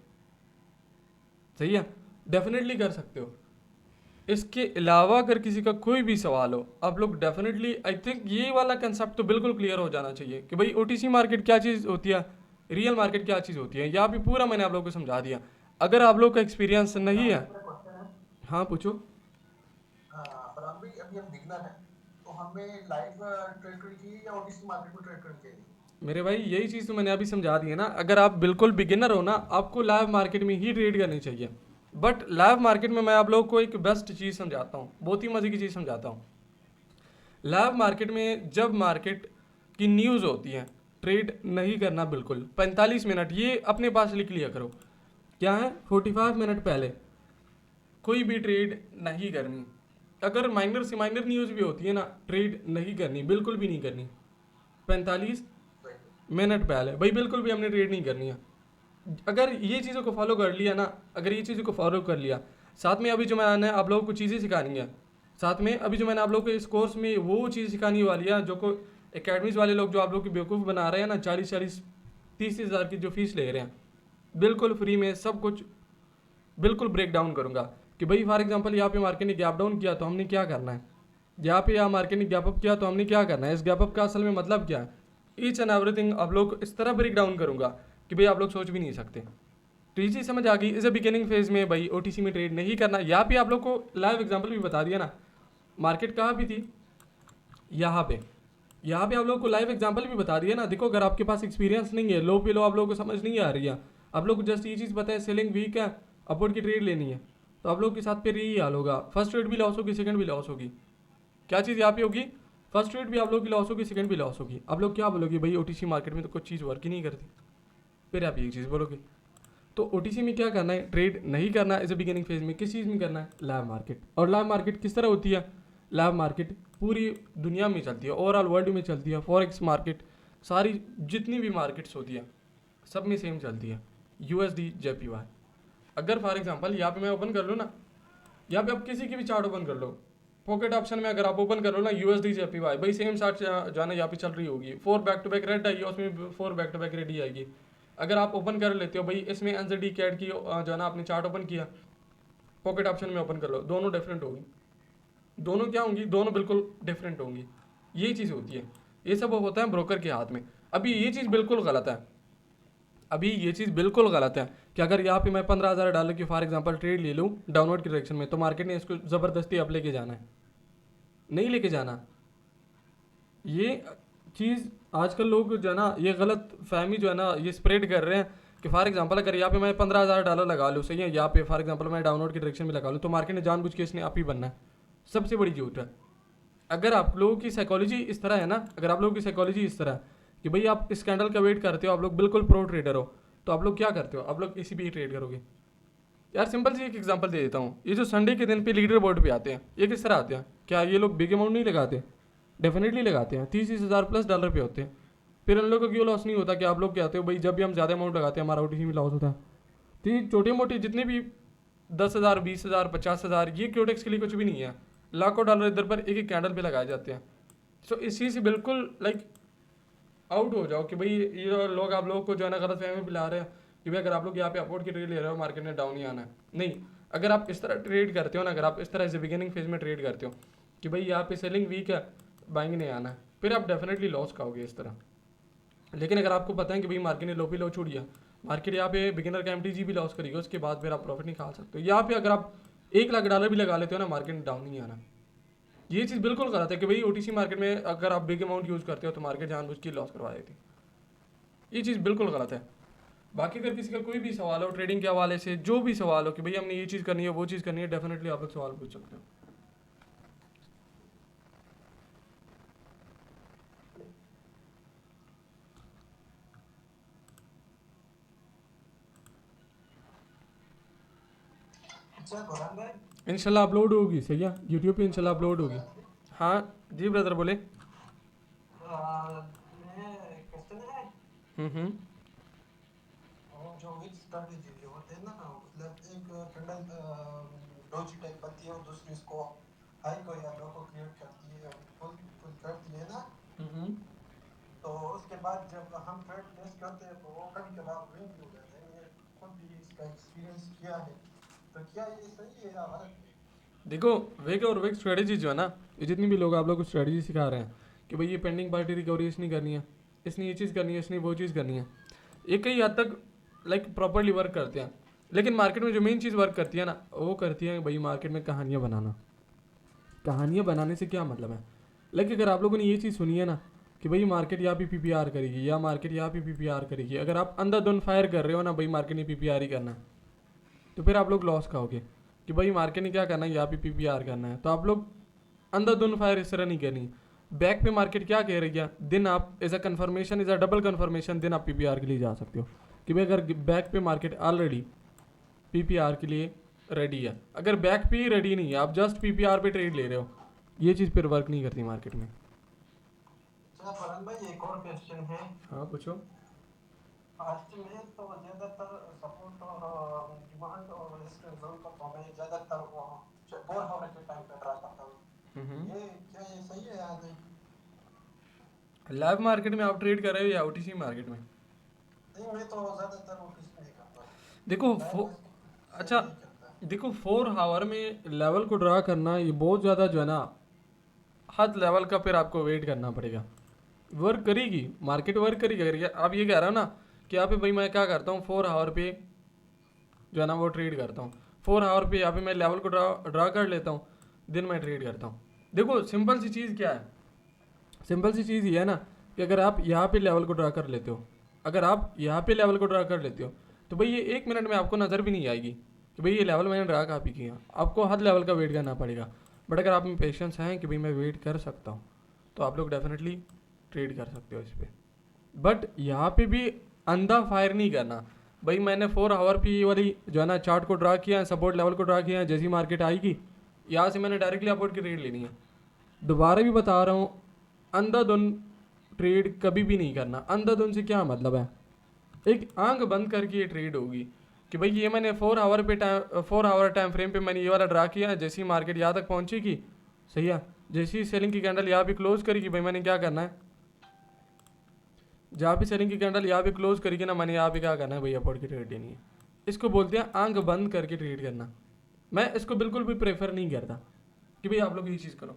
सही है, डेफिनेटली कर सकते हो। इसके अलावा अगर किसी का कोई भी सवाल हो, आप लोग डेफिनेटली, आई थिंक ये वाला कंसेप्ट तो बिल्कुल क्लियर हो जाना चाहिए कि भाई ओटीसी मार्केट क्या चीज़ होती है, रियल मार्केट क्या चीज़ होती है, यहाँ पे पूरा मैंने आप लोगों को समझा दिया। अगर आप लोग का एक्सपीरियंस नहीं है, मेरा क्वेश्चन है, हाँ पूछो। फरहान भाई अभी हम बिगनर हैं, तो हमें लाइव ट्रेड करनी चाहिए या ओटीसी मार्केट में ट्रेड करनी चाहिए? मेरे भाई यही चीज़ तो मैंने अभी समझा दी है ना, अगर आप बिल्कुल बिगिनर हो ना, आपको लाइव मार्केट में ही ट्रेड करनी चाहिए। बट लाइव मार्केट में मैं आप लोगों को एक बेस्ट चीज़ समझाता हूँ, बहुत ही मज़े की चीज़ समझाता हूँ। लाइव मार्केट में जब मार्केट की न्यूज़ होती है, ट्रेड नहीं करना बिल्कुल। 45 मिनट ये अपने पास लिख लिया करो, क्या है, 45 मिनट पहले कोई भी ट्रेड नहीं करनी। अगर माइनर से माइनर न्यूज़ भी होती है ना, ट्रेड नहीं करनी, बिल्कुल भी नहीं करनी। 45 मिनट पहले भाई बिल्कुल भी हमने ट्रेड नहीं करनी है। अगर ये चीज़ों को फॉलो कर लिया ना, अगर ये चीज़ों को फॉलो कर लिया, साथ में अभी जो मैंने आप लोगों को चीज़ें सिखानी है, साथ में अभी जो मैंने आप लोगों को इस कोर्स में वो चीज़ सिखानी वाली है, जो को एकेडमीज़ वाले लोग जो आप लोग की बेवकूफ़ बना रहे हैं ना, 40-40 30 हज़ार की जो फीस ले रहे हैं, बिल्कुल फ्री में सब कुछ बिल्कुल ब्रेक डाउन करूँगा कि भाई फॉर एग्जांपल यहाँ पे मार्केट ने गैप डाउन किया तो हमने क्या करना है, यहाँ पे यहाँ मार्केट ने गैप अप किया तो हमने क्या करना है, इस गैप अप का असल में मतलब क्या है, ईच एंड एवरीथिंग आप लोग इस तरह ब्रेक डाउन करूँगा कि भाई आप लोग सोच भी नहीं सकते। तो ये चीज़ समझ आ गई। इस बिगिनिंग फेज में भाई ओटीसी में ट्रेड नहीं करना। यहाँ पे आप लोग को लाइव एग्जांपल भी बता दिया ना, मार्केट कहाँ भी थी, यहाँ पे आप लोगों को लाइव एग्जांपल भी बता दिया ना। देखो अगर आपके पास एक्सपीरियंस नहीं है, लो पे लो आप लोगों को समझ नहीं आ रही है, आप लोग को जस्ट ये चीज़ पता है सेलिंग वीक है, अपवर्ड की ट्रेड लेनी है, तो आप लोग के साथ फिर यही हाल होगा, फर्स्ट ट्रेड भी लॉस होगी, सेकंड भी लॉस होगी। क्या चीज़ यहाँ पे होगी, फर्स्ट ट्रेड भी आप लोग की लॉस होगी, सेकंड भी लॉस होगी। आप लोग क्या बोलोगे, भाई ओटीसी मार्केट में तो कुछ चीज़ वर्क ही नहीं करती, फिर आप ये चीज़ बोलोगे। तो ओटीसी में क्या करना है, ट्रेड नहीं करना है एज ए बिगिनिंग फेज में। किस चीज़ में करना है, लाइव मार्केट। और लाइव मार्केट किस तरह होती है, लाइव मार्केट पूरी दुनिया में चलती है, ओवरऑल वर्ल्ड में चलती है। फॉरेक्स मार्केट, सारी जितनी भी मार्केट्स होती है सब में सेम चलती है, यूएसडी JPY। अगर फॉर एग्जांपल यहाँ पे मैं ओपन कर लूँ ना, यहाँ पे आप किसी की भी चार्ट ओपन कर लो, पॉकेट ऑप्शन में अगर आप ओपन करो ना USD JPY भाई सेम साथ जो है ना यहाँ पे चल रही होगी, 4 बैक टू बैक रेड आई, उसमें 4 बैक टू बैक रेड ही आएगी। अगर आप ओपन कर लेते हो भाई इसमें NZD कैट की जो है ना आपने चार्ट ओपन किया, पॉकेट ऑप्शन में ओपन कर लो, दोनों डिफरेंट होगी। दोनों क्या होंगी? दोनों बिल्कुल डिफरेंट होंगी। ये चीज़ होती है, ये सब होता है ब्रोकर के हाथ में। अभी ये चीज़ बिल्कुल गलत है, अभी ये चीज़ बिल्कुल गलत है कि अगर यहाँ पे मैं $15,000 की फॉर एग्जांपल ट्रेड ले लूँ डाउनवर्ड की डायरेक्शन में, तो मार्केट ने इसको ज़बरदस्ती अप लेके जाना है, नहीं लेके जाना। ये चीज़ आजकल लोग जो है ना ये गलत फहमी जो है ना ये स्प्रेड कर रहे हैं कि फॉर एग्जांपल अगर यहाँ पे मैं $15,000 लगा लूँ, सही है, यहाँ पे फॉर एग्जांपल मैं डाउनवर्ड की डायरेक्शन में लगा लूँ, तो मार्केट ने जानबूझ के इसने अप ही बनना है। सबसे बड़ी झूठ है। अगर आप लोगों की साइकोलॉजी इस तरह है ना, अगर आप लोगों की साइकोलॉजी इस तरह है कि भाई आप इस कैंडल का वेट करते हो, आप लोग बिल्कुल प्रो ट्रेडर हो, तो आप लोग क्या करते हो? आप लोग इसी पे ही ट्रेड करोगे। यार सिंपल सी एक एग्जांपल दे देता हूँ, ये जो संडे के दिन पे लीडर बोर्ड पे आते हैं, ये किस तरह आते हैं? क्या ये लोग बिग अमाउंट नहीं लगाते? डेफिनेटली लगाते हैं, 30-30 हज़ार प्लस डॉलर पे होते हैं। फिर उन लोगों को क्यों लॉस नहीं होता? कि आप लोग कहते हो भाई जब भी हम ज़्यादा अमाउंट लगाते हैं हमारा OTC में लॉस होता है। तो ये छोटे मोटे जितने भी 10,000, 20,000, 50,000 ये क्यूटेक्स के लिए कुछ भी नहीं है। लाखों डॉलर इधर पर एक एक कैंडल पे लगाए जाते हैं। सो इस चीज़ से बिल्कुल लाइक आउट हो जाओ कि भाई ये लोग आप लोगों को जो है ना गलत फहमी पिला रहे हैं कि भाई अगर आप लोग यहाँ पे अपोर्ट की ट्रेड ले रहे हो मार्केट ने डाउन ही आना है। नहीं, अगर आप इस तरह ट्रेड करते हो ना, अगर आप इस तरह से बिगिनिंग फेज में ट्रेड करते हो कि भाई यहाँ पे सेलिंग वीक है, बाइंग नहीं आना है, फिर आप डेफिनेटली लॉस खाओगे इस तरह। लेकिन अगर आपको पता है कि भाई मार्केट ने लो पे लो छोड़ दिया, मार्केट यहाँ पे बिगिनर का MTG भी लॉस करेगी, उसके बाद फिर आप प्रॉफिट नहीं खा सकते हो। यहाँ पे अगर आप $1,00,000 भी लगा लेते हो ना, मार्केट ने डाउन नहीं आना। ये चीज़ बिल्कुल गलत है कि भाई OTC मार्केट में अगर आप बिग अमाउंट यूज़ करते हो तो मार्केट जानबूझ के लॉस करवा देती। ये चीज़ बिल्कुल गलत है। बाकी अगर किसी का कोई भी सवाल हो ट्रेडिंग के हवाले से, जो भी सवाल हो कि भाई हमने ये चीज़ करनी है वो चीज़ करनी है, डेफिनेटली आप लोग सवाल पूछ सकते हो। अच्छा बुरहान भाई, इंशाल्लाह अपलोड होगी, सही है, यूट्यूब पे इंशाल्लाह अपलोड होगी। हाँ जी ब्रदर बोले। मैं क्वेश्चन है हम्म। वो जो विच स्ट्रेटजी जो होते हैं ना, मतलब एक कैंडल डोजी टाइप बनती है और दूसरी उसको हाई को या लो को क्रिएट करती है, फुल फुल करती है ना, तो उसके बाद जब हम ट्रेड प्लेस करते हैं तो वो कभी कभार विन भी हो जाते हैं। मैंने खुद भी इसका एक्सपीरियंस किया है, तो क्या ये सही है या गलत? देखो वेग और वेग स्ट्रेटेजी जो है ना, ये जितनी भी लोग आप लोग को स्ट्रेटेजी सिखा रहे हैं कि भाई ये पेंडिंग पार्टी रिकवरी इसने करनी है, इसने ये चीज़ करनी है, इसने वो चीज़ करनी है, ये कई हद तक लाइक प्रॉपरली वर्क करते हैं। लेकिन मार्केट में जो मेन चीज़ वर्क करती है ना, वो करती है भाई मार्केट में कहानियाँ बनाना। कहानियाँ बनाने से क्या मतलब है? लाइक अगर आप लोगों ने ये चीज़ सुनी है ना कि भाई मार्केट यहाँ पे PPR करेगी या मार्केट यहाँ पे PPR करेगी, अगर आप अंधाधुंध फायर कर रहे हो ना भाई मार्केट ने PPR ही करना है, तो फिर आप लोग लॉस खाओगे कि भाई मार्केट ने क्या करना है, यहाँ पे PPR करना है। तो आप लोग अंधाधुंध फायर इस तरह नहीं करनी। बैक पे मार्केट क्या कह रही है, दिन आप as a confirmation, as a double confirmation दिन आप PPR के लिए जा सकते हो कि भाई अगर बैक पे मार्केट ऑलरेडी PPR के लिए रेडी है, अगर बैक पे ही रेडी नहीं है, आप जस्ट PPR पे ट्रेड ले रहे हो, ये चीज़ फिर वर्क नहीं करती मार्केट में। अच्छा फरहान भाई, एक और क्वेश्चन है। हाँ पूछो। आज में तो ज़्यादातर सपोर्ट और डिमांड और रेजिस्टेंस जोन को तो मैं ज़्यादातर वो 4 आवर के टाइम पे ट्राई करता हूँ। ये क्या ये सही है या नहीं? लाइव मार्केट में आप ट्रेड कर रहे हो या OTC मार्केट में? नहीं, मैं तो ज़्यादातर वो किसी नहीं करता। देखो अच्छा नहीं करता। देखो 4 आवर में लेवल को ड्रा करना ये बहुत ज़्यादा जो है ना हद लेवल का फिर आपको वेट करना पड़ेगा। वर्क करेगी मार्केट, वर्क करेगी। आप ये कह रहे हो ना कि यहाँ पे भाई मैं क्या करता हूँ 4 आवर पे जो है ना वो ट्रेड करता हूँ, 4 आवर पे यहाँ पे मैं लेवल को ड्रा कर लेता हूँ, दिन में ट्रेड करता हूँ। देखो सिंपल सी चीज़ क्या है, सिंपल सी चीज़ ये है ना कि अगर आप यहाँ पे लेवल को ड्रा कर लेते हो, अगर आप यहाँ पे लेवल को ड्रा कर लेते हो तो भाई ये 1 मिनट में आपको नज़र भी नहीं आएगी कि भाई ये लेवल मैंने ड्रा कहाँ पे किया। आपको हर लेवल का वेट करना पड़ेगा। बट अगर आप में पेशेंस हैं कि भाई मैं वेट कर सकता हूँ, तो आप लोग डेफिनेटली ट्रेड कर सकते हो इस पर। बट यहाँ पे भी अंधा फायर नहीं करना। भाई मैंने 4 आवर पे वाली जो है ना चार्ट को ड्रा किया है, सपोर्ट लेवल को ड्रा किया है, जैसी मार्केट आएगी यहाँ से मैंने डायरेक्टली अपोर्ट की ट्रेड लेनी है। दोबारा भी बता रहा हूँ, अंधाधुंध ट्रेड कभी भी नहीं करना। अंधाधुंध से क्या मतलब है, एक आंख बंद करके ये ट्रेड होगी कि भाई ये मैंने 4 आवर टाइम फ्रेम पे मैंने ये वाला ड्रा किया, जैसी मार्केट यहाँ तक पहुँचेगी सही है। जैसे ही सेलिंग की कैंडल यहाँ पे क्लोज करेगी भाई मैंने क्या करना है, जहाँ पे सेलिंग की कैंडल यहाँ पे क्लोज करेगी ना, मैंने यहाँ पे क्या करना है भाई, अपोर्ट की ट्रेड लेनी है। इसको बोलते हैं आंख बंद करके ट्रेड करना। मैं इसको बिल्कुल भी प्रेफर नहीं करता कि भाई आप लोग ये चीज़ करो।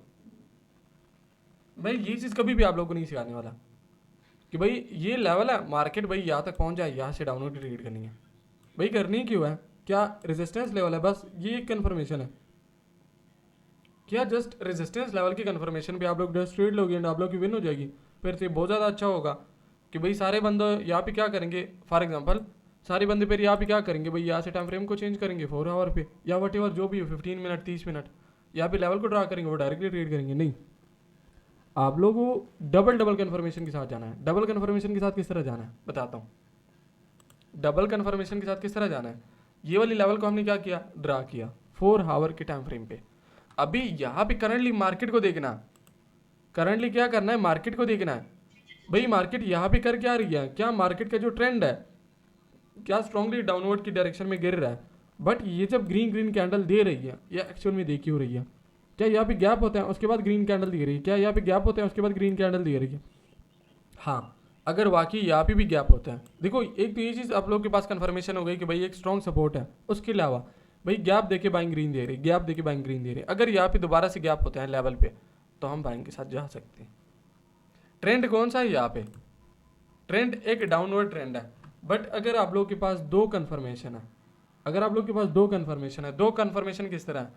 मैं ये चीज़ कभी भी आप लोग को नहीं सिखाने वाला कि भाई ये लेवल है मार्केट भाई यहाँ तक पहुँच जाए, यहाँ से डाउनवर्ड ट्रेड करनी है। भाई करनी क्यों है, क्या रेजिस्टेंस लेवल है, बस ये एक कन्फर्मेशन है। क्या जस्ट रेजिस्टेंस लेवल की कन्फर्मेशन पे आप लोग जस्ट ट्रेड लोगे एंड आप लोग की विन हो जाएगी। फिर तो बहुत ज़्यादा अच्छा होगा कि भाई सारे बंदे यहाँ पे क्या करेंगे, फॉर एग्जांपल सारे बंदे फिर यहाँ पे क्या करेंगे भाई, यहाँ से टाइम फ्रेम को चेंज करेंगे 4 आवर पे या वट एवर जो भी हो, 15 मिनट 30 मिनट, यहाँ पे लेवल को ड्रा करेंगे, वो डायरेक्टली ट्रेड करेंगे। नहीं, आप लोगों को डबल कन्फर्मेशन के साथ जाना है। डबल कन्फर्मेशन के साथ किस तरह जाना है बताता हूँ। डबल कन्फर्मेशन के साथ किस तरह जाना है, ये वाली लेवल को हमने क्या किया, ड्रा किया 4 आवर के टाइम फ्रेम पे। अभी यहाँ पे करंटली मार्केट को देखना, करंटली क्या करना है, मार्केट को देखना है। भाई मार्केट यहाँ पे कर क्या रही है, क्या मार्केट का जो ट्रेंड है क्या स्ट्रांगली डाउनवर्ड की डायरेक्शन में गिर रहा है। बट ये जब ग्रीन ग्रीन कैंडल दे रही है, या एक्चुअल में देखी हो रही है, क्या यहाँ पे गैप होता है उसके बाद ग्रीन कैंडल दे रही है, क्या यहाँ पे गैप होता है उसके बाद ग्रीन कैंडल दे रही है। हाँ, अगर वाकई यहाँ पे भी गैप होता है, देखो एक तो ये चीज़ आप लोगों के पास कंफर्मेशन हो गई कि भाई एक स्ट्रॉन्ग सपोर्ट है, उसके अलावा भाई गैप देके बाइंग ग्रीन दे रही, गैप देके बाइंग ग्रीन दे रही। अगर यहाँ पे दोबारा से गैप होते हैं लेवल पे तो हम बाइंग के साथ जा सकते हैं। ट्रेंड कौन सा है यहाँ पे, ट्रेंड एक डाउनवर्ड ट्रेंड है। बट अगर आप लोगों के पास 2 कन्फर्मेशन है, अगर आप लोग के पास 2 कन्फर्मेशन है, 2 कन्फर्मेशन किस तरह है,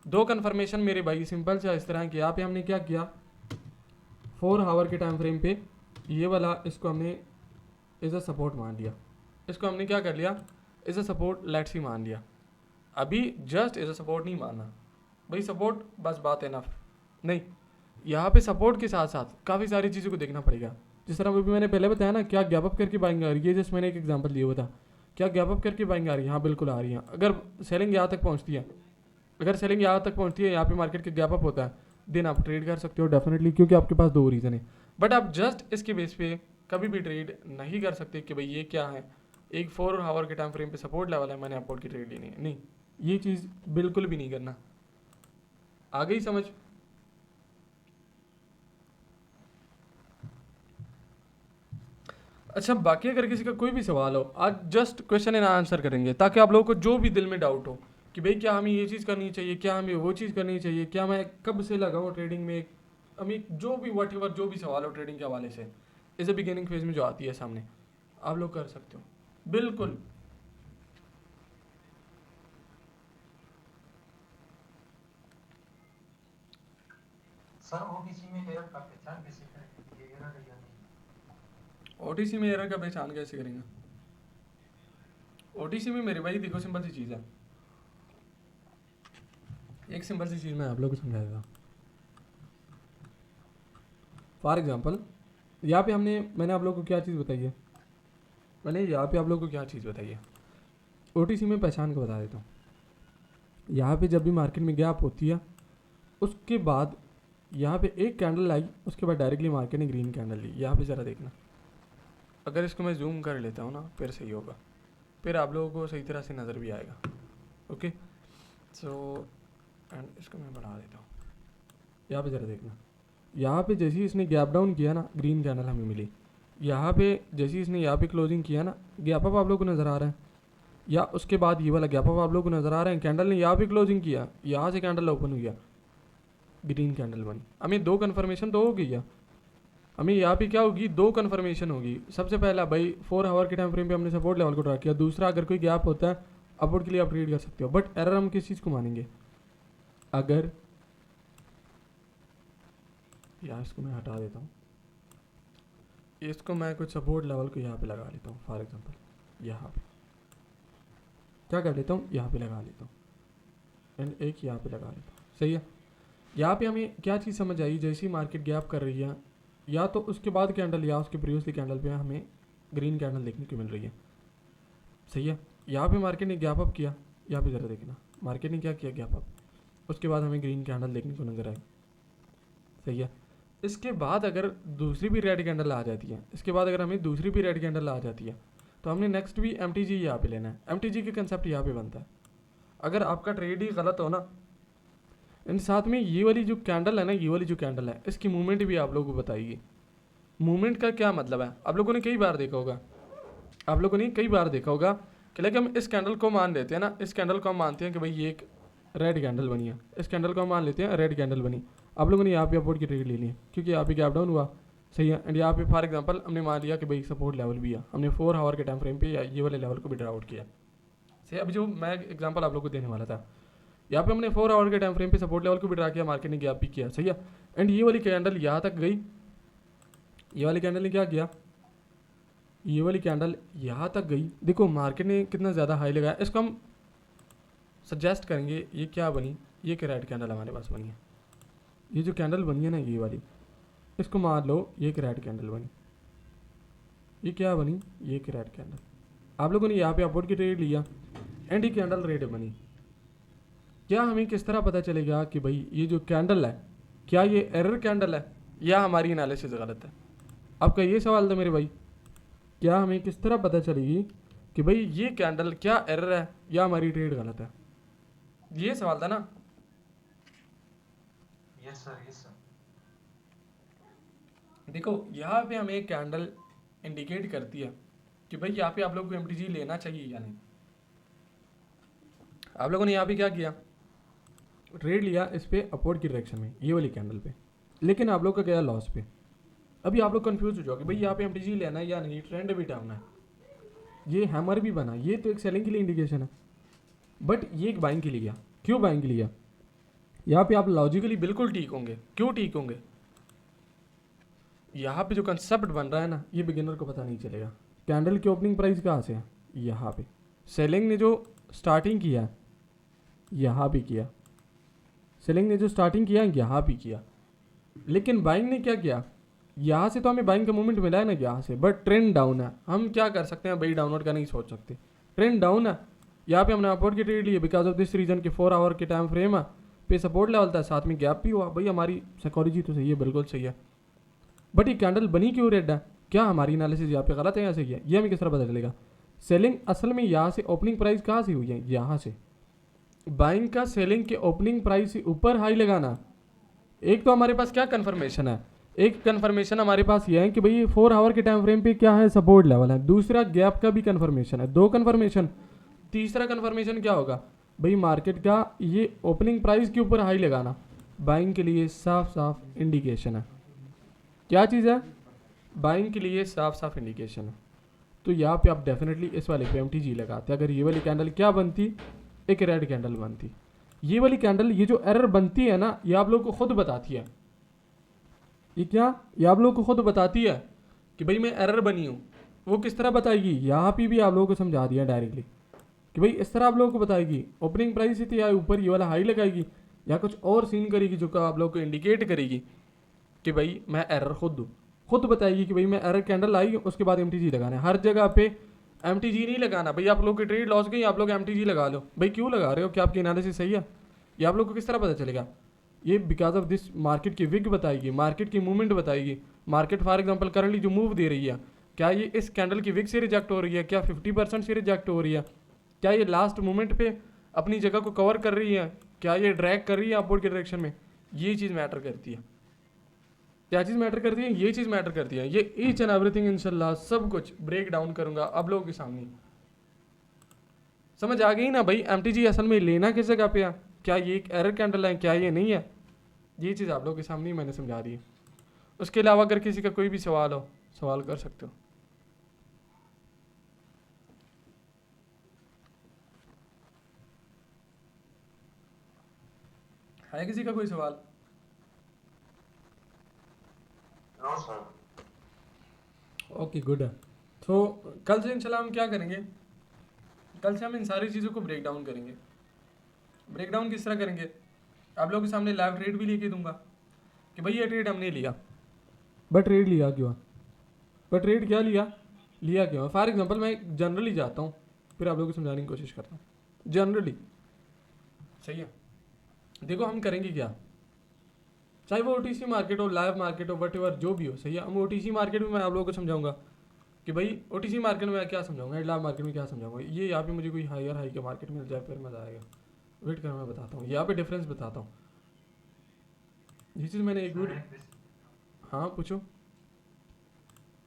2 कन्फर्मेशन मेरे भाई सिंपल सा इस तरह है कि यहाँ पे हमने क्या किया, 4 आवर के टाइम फ्रेम पे ये वाला इसको हमने एज अ सपोर्ट मान लिया, इसको हमने क्या कर लिया एज अ सपोर्ट लेट्स ही मान लिया। अभी जस्ट एज अ सपोर्ट नहीं मानना भाई, सपोर्ट बस बात है ना, नहीं, यहाँ पे सपोर्ट के साथ साथ काफ़ी सारी चीज़ों को देखना पड़ेगा। जिस तरह अभी मैंने पहले बताया ना, क्या गैप अप करके बाइंग आ रही है, जस्ट मैंने एक एग्जांपल दिया हुआ था, क्या गैप अप करके बाइंग आ रही है, हाँ बिल्कुल आ रही है। अगर सेलिंग यहाँ तक पहुँचती है, अगर सेलिंग यहाँ तक पहुँचती है, यहाँ पे मार्केट के गैप अप होता है, देन आप ट्रेड कर सकते हो डेफिनेटली, क्योंकि आपके पास 2 रीज़न है। बट आप जस्ट इसके बेस पे कभी भी ट्रेड नहीं कर सकते कि भाई ये क्या है, एक 4 आवर के टाइम फ्रेम पे सपोर्ट लेवल है, मैंने अपोर्ट की ट्रेड लेनी है, नहीं, ये चीज़ बिल्कुल भी नहीं करना। आ गई समझ। अच्छा, बाकी अगर किसी का कोई भी सवाल हो, आज जस्ट क्वेश्चन एंड आंसर करेंगे ताकि आप लोगों को जो भी दिल में डाउट हो कि भाई क्या हमें ये चीज़ करनी चाहिए, क्या हमें वो चीज़ करनी चाहिए, क्या मैं कब से लगाऊँ ट्रेडिंग में, हमें जो भी वट एवर जो भी सवाल हो ट्रेडिंग के हवाले से, इस बिगिनिंग फेज में जो आती है सामने, आप लोग कर सकते हो बिल्कुल। सर ओबीसी में एरर का पहचान कैसे करें, ये एरर है या नहीं? ओटीसी में एरर का पहचान कैसे करेंगे, ओटीसी में मेरे भाई देखो सिंपल सी चीज़ है, एक सिंपल सी चीज़ मैं आप लोगों को समझा देता हूँ। फॉर एग्जांपल यहाँ पे मैंने आप लोगों को क्या चीज़ बताई है, मैंने यहाँ पे आप लोगों को क्या चीज़ बताई है, ओटीसी में पहचान को बता देता हूँ। यहाँ पे जब भी मार्केट में गैप होती है, उसके बाद यहाँ पे एक कैंडल आई, उसके बाद डायरेक्टली मार्केट ने ग्रीन कैंडल ली। यहाँ पे ज़रा देखना, अगर इसको मैं जूम कर लेता हूँ ना फिर सही होगा, फिर आप लोगों को सही तरह से नज़र भी आएगा। ओके, सो एंड इसको मैं बढ़ा देता हूँ। यहाँ पे ज़रा देखना, यहाँ पे जैसे ही इसने गैप डाउन किया ना, ग्रीन कैंडल हमें मिली। यहाँ पे जैसे ही इसने यहाँ पे क्लोजिंग किया ना, गैप अप आप लोगों को नज़र आ रहा है, या उसके बाद ये वाला गैप अप आप लोगों को नज़र आ रहा है। कैंडल ने यहाँ पे क्लोजिंग किया, यहाँ से कैंडल ओपन हो गया, ग्रीन कैंडल बनी। हमें 2 कन्फर्मेशन तो हो गई है, हमें यहाँ पे क्या होगी, 2 कन्फर्मेशन होगी। सबसे पहला भाई 4 आवर के टाइम फ्रेम पे हमने सपोर्ट लेवल को ड्रा किया। दूसरा, अगर कोई गैप होता है अपवर्ड के लिए आप ट्रेड कर सकते हो। बट एरर हम किस चीज़ को मानेंगे, अगर यार इसको मैं हटा देता हूँ, इसको मैं कुछ सपोर्ट लेवल को यहाँ पे लगा लेता हूँ। फॉर एग्जांपल यहाँ पे क्या कर लेता हूँ, यहाँ पे लगा लेता हूँ एंड एक यहाँ पे लगा लेता हूँ। सही है, यहाँ पे हमें क्या चीज़ समझ आई, जैसे ही मार्केट गैप कर रही है, या तो उसके बाद कैंडल या उसके प्रीवियसली कैंडल पे हमें ग्रीन कैंडल देखने को मिल रही है। सही है, यहाँ पे मार्केट ने गैप अप किया, यहाँ पे ज़रा देखना, मार्केट ने क्या किया, गैप अप, उसके बाद हमें ग्रीन कैंडल देखने को नजर आई। सही है, इसके बाद अगर दूसरी भी रेड कैंडल आ जाती है, इसके बाद अगर हमें दूसरी भी रेड कैंडल आ जाती है, तो हमने नेक्स्ट भी MTG यहाँ पे लेना है। MTG के कंसेप्ट यहाँ पे बनता है। अगर आपका ट्रेड ही गलत हो ना, एंड साथ में ये वाली जो कैंडल है ना, ये वाली जो कैंडल है, इसकी मूवमेंट भी आप लोगों को बताइए। मूवमेंट का क्या मतलब है, आप लोगों ने कई बार देखा होगा, आप लोगों ने कई बार देखा होगा कि लाइक हम इस कैंडल को मान लेते हैं ना, इस कैंडल को हम मानते हैं कि भाई ये एक रेड कैंडल बनी है, इस कैंडल को हम मान लेते हैं रेड कैंडल बनी। आप लोगों ने यहाँ पे अपोर्ट की ट्रेड ले ली है क्योंकि यहाँ पे गैप डाउन हुआ, सही है। एंड यहाँ पे फॉर एग्जांपल हमने मान लिया कि भाई सपोर्ट लेवल भी है, हमने 4 आवर के टाइम फ्रेम पे या ये वाले लेवल को भी ड्रा आउट किया। सही, अभी जो मैं एग्जांपल आप लोगों को देने वाला था, यहाँ पे हमने 4 आवर के टाइम फ्रेम पे सपोर्ट लेवल को भी ड्रा किया, मार्केट ने गैप भी किया, सही है। एंड ये वाली कैंडल यहाँ तक गई, ये वाली कैंडल ने क्या किया, ये वाली कैंडल यहाँ तक गई, देखो मार्केट ने कितना ज़्यादा हाई लगाया। इसको हम सजेस्ट करेंगे, ये क्या बनी, ये एक रेड कैंडल हमारे पास बनी है, ये जो कैंडल बनी है ना ये वाली, इसको मान लो ये एक रेड कैंडल बनी, ये क्या बनी, ये एक रेड कैंडल। आप लोगों ने यहाँ पे अपोर्ट की ट्रेड लिया एंड ये कैंडल रेड बनी। क्या हमें किस तरह पता चलेगा कि भाई ये जो कैंडल है क्या ये एरर कैंडल है या हमारी एनालिसिस गलत है? आपका ये सवाल था मेरे भाई, क्या हमें किस तरह पता चलेगी कि भाई ये कैंडल क्या एरर है या हमारी ट्रेड गलत है? ये सवाल था ना। Yes sir, yes sir. देखो यहाँ पे हमें एक कैंडल इंडिकेट करती है कि भाई यहाँ पे आप लोगों को एमटीजी लेना चाहिए या नहीं। आप लोगों ने यहाँ पे क्या किया, ट्रेड लिया इस पे अपोर्ट की डायरेक्शन में, ये वाली कैंडल पे, लेकिन आप लोग का गया लॉस पे। अभी आप लोग कंफ्यूज हो जाओगे भाई यहाँ पे एमटीजी लेना है या नहीं, ट्रेंड भी डाउन है, ये हैमर भी बना, ये तो एक सेलिंग के लिए इंडिकेशन है, बट ये एक बाइंग के लिए गया। क्यों बाइंग के लिए? यहाँ पे आप लॉजिकली बिल्कुल ठीक होंगे। क्यों ठीक होंगे? यहाँ पे जो कंसेप्ट बन रहा है ना, ये बिगिनर को पता नहीं चलेगा। कैंडल की ओपनिंग प्राइस कहाँ से है, यहाँ पे सेलिंग ने जो स्टार्टिंग किया यहाँ भी किया, सेलिंग ने जो स्टार्टिंग किया यहाँ भी किया, लेकिन बाइंग ने क्या किया, यहाँ से तो हमें बाइंग का मूवमेंट मिला है ना यहाँ से, बट ट्रेंड डाउन है। हम क्या कर सकते हैं भाई, डाउनवर्ड का नहीं सोच सकते, ट्रेंड डाउन है। यहाँ पे हमने अपोर्ट की ट्रेड ली बिकॉज ऑफ दिस रीजन के 4 आवर के टाइम फ्रेम है पे सपोर्ट लेवल था, साथ में गैप भी हुआ। भाई हमारी साइकोलॉजी तो सही है, बिल्कुल सही है, बट ये कैंडल बनी क्यों रेड है? क्या हमारी एनालिसिस यहाँ पे गलत है या सही है? ये हमें किस तरह पता चलेगा? सेलिंग असल में यहाँ से ओपनिंग प्राइस कहाँ से हुई है, यहाँ से। बाइंग का सेलिंग के ओपनिंग प्राइस से ऊपर हाई लगाना, एक तो हमारे पास क्या कन्फर्मेशन है, एक कन्फर्मेशन हमारे पास ये है कि भाई 4 आवर के टाइम फ्रेम पे क्या है, सपोर्ट लेवल है। दूसरा गैप का भी कन्फर्मेशन है, 2 कन्फर्मेशन। तीसरा कन्फर्मेशन क्या होगा भाई, मार्केट का ये ओपनिंग प्राइस के ऊपर हाई लगाना बाइंग के लिए साफ साफ इंडिकेशन है। क्या चीज़ है? बाइंग के लिए साफ साफ इंडिकेशन है। तो यहाँ पे आप डेफिनेटली इस वाले पे एमटीजी लगाते। अगर ये वाली कैंडल क्या बनती, एक रेड कैंडल बनती। ये वाली कैंडल, ये जो एरर बनती है ना, ये आप लोग को खुद बताती है। ये क्या, ये आप लोग को खुद बताती है कि भाई मैं एरर बनी हूँ। वो किस तरह बताएगी, यहाँ पे भी आप लोगों को समझा दिया डायरेक्टली कि भाई इस तरह आप लोगों को बताएगी। ओपनिंग प्राइस थी या ऊपर ये वाला हाई लगाएगी या कुछ और सीन करेगी जो आप लोग को इंडिकेट करेगी कि भाई मैं एरर खुद बताएगी कि भाई मैं एरर कैंडल आई, उसके बाद एमटीजी लगाना है। हर जगह पे एमटीजी नहीं लगाना भाई। आप लोग की ट्रेड लॉस गई, आप लोग एमटीजी लगा लो। भाई क्यों लगा रहे हो, क्या आपकी एनालिसिस सही है? ये आप लोग को किस तरह पता चलेगा? ये बिकॉज ऑफ दिस मार्केट की विग बताएगी, मार्केट की मूवमेंट बताएगी। मार्केट फॉर एग्जांपल करंटली जो मूव दे रही है, क्या ये इस कैंडल की विग से रिजेक्ट हो रही है, क्या 50% से रिजेक्ट हो रही है, क्या ये लास्ट मोमेंट पे अपनी जगह को कवर कर रही है, क्या ये ड्रैग कर रही है अपवर्ड की डायरेक्शन में? ये चीज़ मैटर करती है। क्या चीज़ मैटर करती है? ये चीज़ मैटर करती है। ये ईच एंड एवरीथिंग इंशाल्लाह सब कुछ ब्रेक डाउन करूंगा आप लोगों के सामने। समझ आ गई ना भाई, एमटीजी असल में लेना किस जगह पे है, क्या ये एक एरर कैंडल है, क्या ये नहीं है? ये चीज़ आप लोगों के सामने ही मैंने समझा दी है। उसके अलावा अगर किसी का कोई भी सवाल हो, सवाल कर सकते हो। है किसी का कोई सवाल? No sir. ओके गुड है। तो कल से इंशाल्लाह हम क्या करेंगे, कल से हम इन सारी चीज़ों को ब्रेक डाउन करेंगे। ब्रेक डाउन किस तरह करेंगे, आप लोगों के सामने लाइव ट्रेड भी लेके दूंगा कि भाई ये ट्रेड हमने लिया, बट ट्रेड लिया क्यों, बट ट्रेड क्या लिया क्यों। फॉर एग्जांपल मैं जनरली जाता हूँ, फिर आप लोगों को समझाने की कोशिश करता हूँ जनरली। सही है, देखो हम करेंगे क्या, चाहे वो ओटीसी मार्केट हो, लाइव मार्केट हो, वट जो भी हो। सही है, हम ओटीसी मार्केट में मैं आप लोगों को समझाऊंगा कि भाई ओटीसी मार्केट में मैं क्या समझाऊंगा, लाइव मार्केट में क्या समझाऊंगा। ये यहाँ पे मुझे कोई हायर हाई का मार्केट मिल जाए फिर मज़ा आएगा। वेट कर, मैं बताता हूँ, यहाँ पे डिफरेंस बताता हूँ। ये चीज़ मैंने एक सर वीडियो, एक बेसिक हाँ पूछो।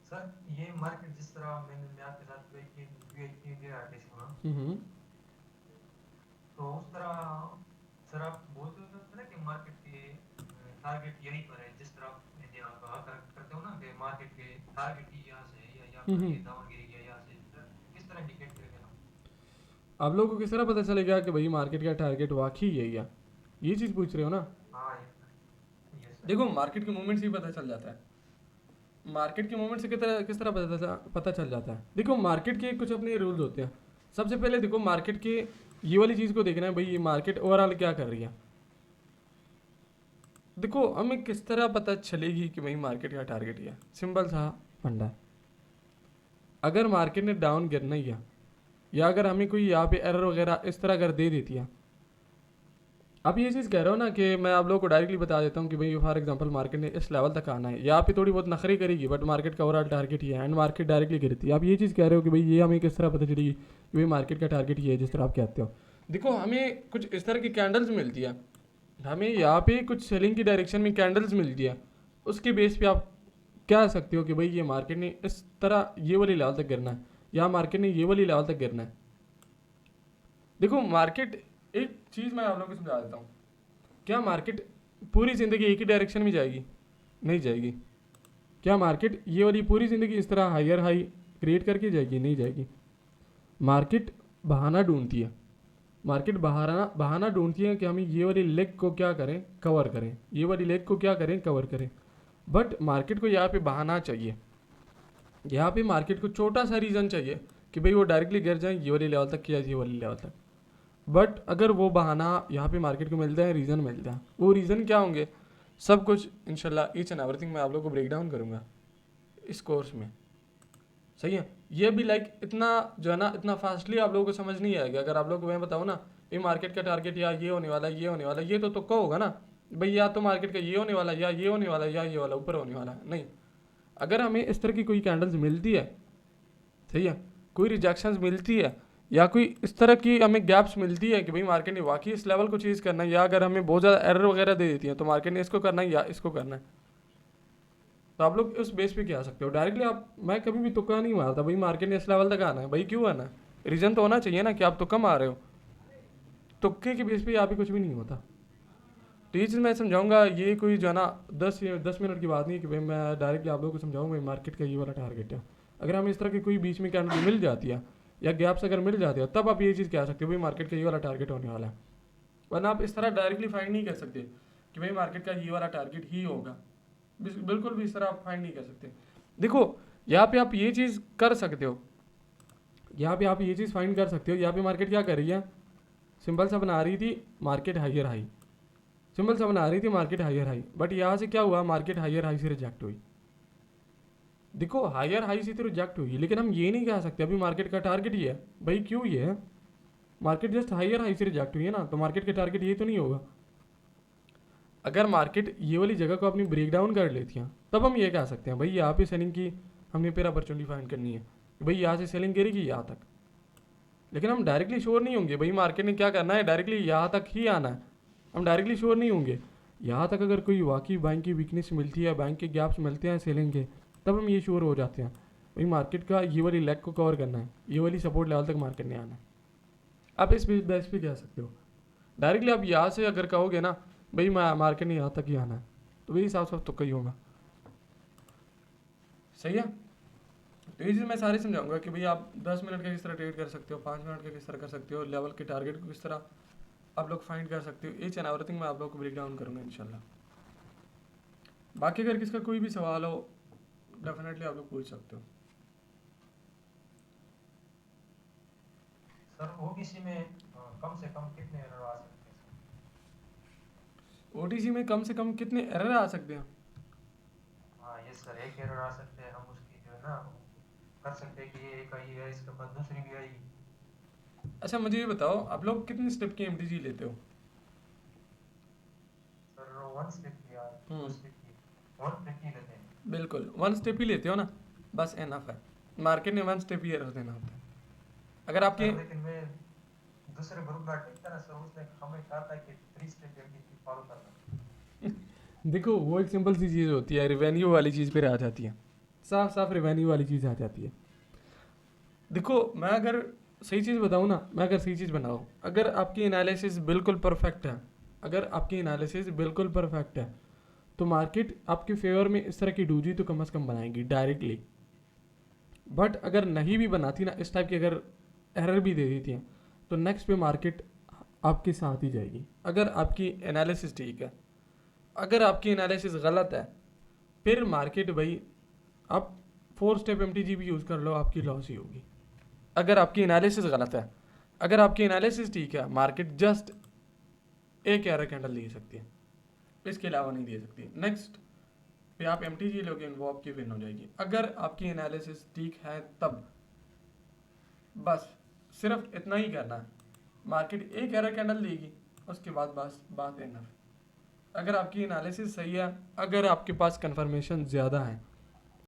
सर, ये मार्केट जिस तरह मैं आपके साथ वीआईपी आर्टिस्ट हूँ ना, हम्म। तो उस तरह सर आप बोलते हो ना कि मार्केट के टारगेट यहीं पर है, जिस तरह आप यदि आप करते हो ना कि मार्केट के टारगेट ही यहाँ से है या यहाँ पर हम्म। ये दावणगिरी या यहाँ से, सर किस तरह इंडिकेट करेंगे ना? आप लोगों को किस तरह पता चलेगा कि भाई मार्केट का टारगेट वाकई यही है, ये चीज़ पूछ रहे हो ना? हाँ ये सर। देखो मार्केट के मूवमेंट से ही पता चल जाता है। मार्केट के मूवमेंट से किस तरह पता चल जाता है। देखो मार्केट के कुछ अपने रूल्स होते हैं। सबसे पहले देखो मार्केट के ये वाली चीज़ को देखना है भाई, ये मार्केट ओवरऑल क्या कर रही है। देखो हमें किस तरह पता चलेगी कि भाई मार्केट का टारगेट ही है। सिंपल सा फंडा है। अगर मार्केट ने डाउन गिरना ही है, या अगर हमें कोई यहाँ पे एरर वगैरह इस तरह कर दे देती है, आप ये चीज़ कह रहे हो ना कि मैं आप लोगों को डायरेक्टली बता देता हूँ कि भाई फॉर एग्जांपल मार्केट ने इस लेवल तक आना है, यहाँ पे थोड़ी बहुत नखरी करेगी बट मार्केट का ओवरऑल टारगेट ये है, एंड मार्केट डायरेक्टली गिरती है। आप ये चीज़ कह रहे हो कि भाई ये हमें किस तरह पता चलेगी कि भाई मार्केट का टारगेट ये है जिस तरह आप कहते हो। देखो हमें कुछ इस तरह की कैंडल्स मिलती है, हमें यहाँ पे कुछ सेलिंग की डायरेक्शन में कैंडल्स मिलती है, उसके बेस पे आप कह सकते हो कि भाई ये मार्केट ने इस तरह ये वाली लेवल तक गिरना है, या मार्केट ने ये वाली लेवल तक गिरना है। देखो मार्केट, एक चीज़ मैं आप लोगों को समझा देता हूँ, क्या मार्केट पूरी ज़िंदगी एक ही डायरेक्शन में जाएगी? नहीं जाएगी। क्या मार्केट ये वाली पूरी ज़िंदगी इस तरह हायर हाई क्रिएट करके जाएगी? नहीं जाएगी। मार्केट बहाना ढूंढती है, मार्केट बहाना बहाना ढूंढती है कि हम ये वाली लेग को क्या करें, कवर करें, ये वाली लेग को क्या करें, कवर करें। बट मार्केट को यहाँ पे बहाना चाहिए, यहाँ पे मार्केट को छोटा सा रीज़न चाहिए कि भाई वो डायरेक्टली गिर जाए ये वाली लेवल तक या ये वाली लेवल तक। बट अगर वो बहाना यहाँ पे मार्केट को मिलता है, रीज़न मिलता है, वो रीज़न क्या होंगे, सब कुछ इंशाल्लाह ईच एंड एवरीथिंग मैं आप लोगों को ब्रेक डाउन करूँगा इस कोर्स में। सही है। ये भी लाइक इतना जो है ना, इतना फास्टली आप लोगों को समझ नहीं आएगा। अगर आप लोगों को मैं बताऊँ ना ये मार्केट का टारगेट या ये होने वाला है, ये होने वाला है, ये तो तुक्का होगा ना भाई, या तो मार्केट का ये होने वाला है, या ये होने वाला है, या ये वाला ऊपर होने वाला है। नहीं, अगर हमें इस तरह की कोई कैंडल्स मिलती है, सही है, कोई रिजेक्शंस मिलती है, या कोई इस तरह की हमें गैप्स मिलती है कि भाई मार्केट ने वाकई इस लेवल को चीज़ करना है, या अगर हमें बहुत ज़्यादा एरर वगैरह दे देती है तो मार्केट ने इसको करना है या इसको करना है, तो आप लोग उस बेस पे क्या आ सकते हो डायरेक्टली। आप, मैं कभी भी तुक्का नहीं मारता भाई मार्केट ने इस लेवल तक आना है, भाई क्यों आना है, रीज़न तो होना चाहिए ना कि आप तुक्का मार रहे हो। तुक्के के बेस पे यहाँ पे कुछ भी नहीं होता। तो ये चीज़ मैं समझाऊंगा, ये कोई जो है ना 10 मिनट की बात नहीं है कि भाई मैं डायरेक्टली आप लोगों को समझाऊँ भाई मार्केट का ये वाला टारगेट है। अगर हमें इस तरह की कोई बीच में कैंडल मिल जाती है या गैप्स अगर मिल जाती है, तब आप ये चीज़ कह सकते हो भाई मार्केट का ये वाला टारगेट होने वाला है। वरना आप इस तरह डायरेक्टली फाइंड नहीं कर सकते कि भाई मार्केट का ये वाला टारगेट ही होगा। बिल्कुल भी इस तरह आप फाइंड नहीं कर सकते। देखो यहाँ पे आप ये चीज़ कर सकते हो, यहाँ पे आप ये चीज़ फाइंड कर सकते हो, यहाँ पे मार्केट क्या कर रही है, सिंपल सा बना रही थी मार्केट हाइयर हाई, सिंपल सा बना रही थी मार्केट हाइयर हाई, बट यहाँ से क्या हुआ, मार्केट हाइयर हाई से रिजेक्ट हुई। देखो हायर हाई से तो रिजेक्ट हुई, लेकिन हम ये नहीं कह सकते अभी मार्केट का टारगेट ये है। भाई क्यों ये है, मार्केट जस्ट हायर हाई से रिजेक्ट हुई है ना, तो मार्केट का टारगेट ये तो नहीं होगा। अगर मार्केट ये वाली जगह को अपनी ब्रेक डाउन कर लेती है, तब हम ये कह सकते हैं भाई यहाँ पे सेलिंग की हमने फिर अपॉर्चुनिटी फाइंड करनी है कि भाई यहाँ से सेलिंग गिरेगी यहाँ तक। लेकिन हम डायरेक्टली श्योर नहीं होंगे भाई मार्केट ने क्या करना है, डायरेक्टली यहाँ तक ही आना है, हम डायरेक्टली श्योर नहीं होंगे। यहाँ तक अगर कोई वाकई बैंक की वीकनेस मिलती है, बैंक के गैप्स मिलते हैं सेलिंग के, तब हम ये श्योर हो जाते हैं भाई मार्केट का ये वाली लेग को कवर करना है, ये वाली सपोर्ट लेवल तक मार्केट ने आना है। आप इस बेस पे कह सकते हो। डायरेक्टली आप यहाँ से अगर कहोगे ना भाई मार्केट ने यहाँ तक ही आना है, तो वही हिसाब से तुक्का ही होगा। सही है। तो ये चीज़ मैं सारी समझाऊंगा कि भाई आप 10 मिनट का किस तरह ट्रेड कर सकते हो, 5 मिनट का किस तरह कर सकते हो, लेवल के टारगेट को किस तरह आप लोग फाइंड कर सकते हो। ईच एंड एवरीथिंग मैं आप लोग को ब्रेक डाउन करूँगा इंशाल्लाह। बाकी अगर किसका कोई भी सवाल हो डेफिनेटली आप लोग पूछ सकते हो। सर ओबीसी में कम से कम कितने एरर आ सकते हैं? ओटीसी में कम से कम कितने एरर आ सकते हैं? हाँ ये सर, एक एरर आ सकते हैं, हम उसकी जो है ना कर सकते हैं कि ये एक आई है, इसके बाद दूसरी भी आई। अच्छा मुझे ये बताओ आप लोग कितने स्टेप की एमटीजी लेते हो? सर 1 स्टेप की या 2 स्टेप की, 1 स्टेप की लेते हैं। बिल्कुल 1 स्टेप ही लेते हो ना, बस एनफ है। मार्केट ने 1 स्टेप ही एरर देना होता है। अगर आपके सर लेकिन मैं दूसरे ग्रुप में अटेंड था ना सर, उसने हमें कहा था कि 3 स्टेप एमडीटी फॉलो करना। देखो वो एक सिंपल सी चीज़ होती है, रिवेन्यू वाली चीज़ पे आ जाती है, साफ साफ रिवेन्यू वाली चीज़ आ जाती है। देखो मैं अगर सही चीज़ बताऊँ ना, मैं अगर सही चीज़ बनाऊँ, अगर आपकी एनालिसिस बिल्कुल परफेक्ट है, अगर आपकी एनालिसिस बिल्कुल परफेक्ट है, तो मार्केट आपके फेवर में इस तरह की डूजी तो कम से कम बनाएगी डायरेक्टली। बट अगर नहीं भी बनाती ना, इस टाइप की अगर एरर भी दे देती है, तो नेक्स्ट पे मार्केट आपके साथ ही जाएगी अगर आपकी एनालिसिस ठीक है। अगर आपकी एनालिसिस गलत है, फिर मार्केट भाई आप 4 स्टेप MTG भी यूज़ कर लो, आपकी लॉस ही होगी। अगर आपकी एनालिसिस गलत है, अगर आपकी एनालिसिस ठीक है, मार्केट जस्ट एक एरर कैंडल दे सकती है, इसके अलावा नहीं दे सकती। नेक्स्ट पे आप MTG लोगे, वो आपकी विन हो जाएगी। अगर आपकी एनालिसिस ठीक है तब बस सिर्फ इतना ही करना है, मार्केट एक एरर कैंडल देगी, उसके बाद बस बात एनफ। अगर आपकी एनालिसिस सही है, अगर आपके पास कंफर्मेशन ज़्यादा है,